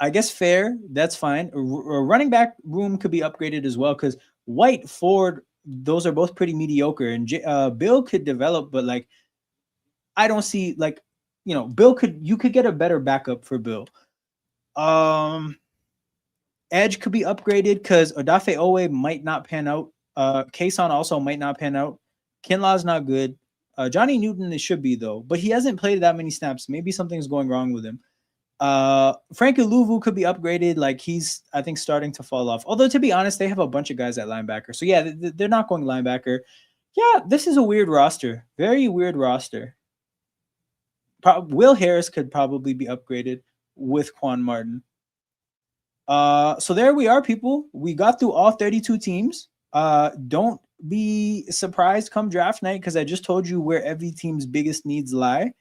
I guess fair, that's fine. A running back room could be upgraded as well because White, Ford, those are both pretty mediocre, and Bill could develop, but like I don't see like you could get a better backup for Bill. Edge could be upgraded because Odafe Owe might not pan out. Kason also might not pan out. Kinlaw's not good. Johnny Newton, it should be though, but he hasn't played that many snaps. Maybe something's going wrong with him. Frank Luvu could be upgraded. Like he's, I think, starting to fall off. Although to be honest, they have a bunch of guys at linebacker. So yeah, they're not going linebacker. Yeah, this is a weird roster. Very weird roster. Will Harris could probably be upgraded with Quan Martin. So there we are, people. We got through all 32 teams. Don't be surprised come draft night because I just told you where every team's biggest needs lie.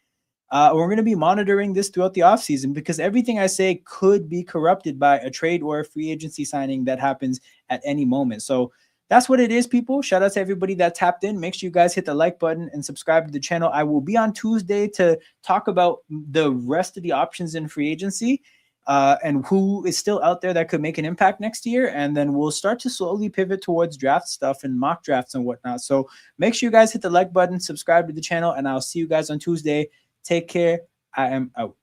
We're going to be monitoring this throughout the offseason because everything I say could be corrupted by a trade or a free agency signing that happens at any moment. So that's what it is, people. Shout out to everybody that tapped in. Make sure you guys hit the like button and subscribe to the channel. I will be on Tuesday to talk about the rest of the options in free agency and who is still out there that could make an impact next year. And then we'll start to slowly pivot towards draft stuff and mock drafts and whatnot. So make sure you guys hit the like button, subscribe to the channel, and I'll see you guys on Tuesday. Take care. I am out.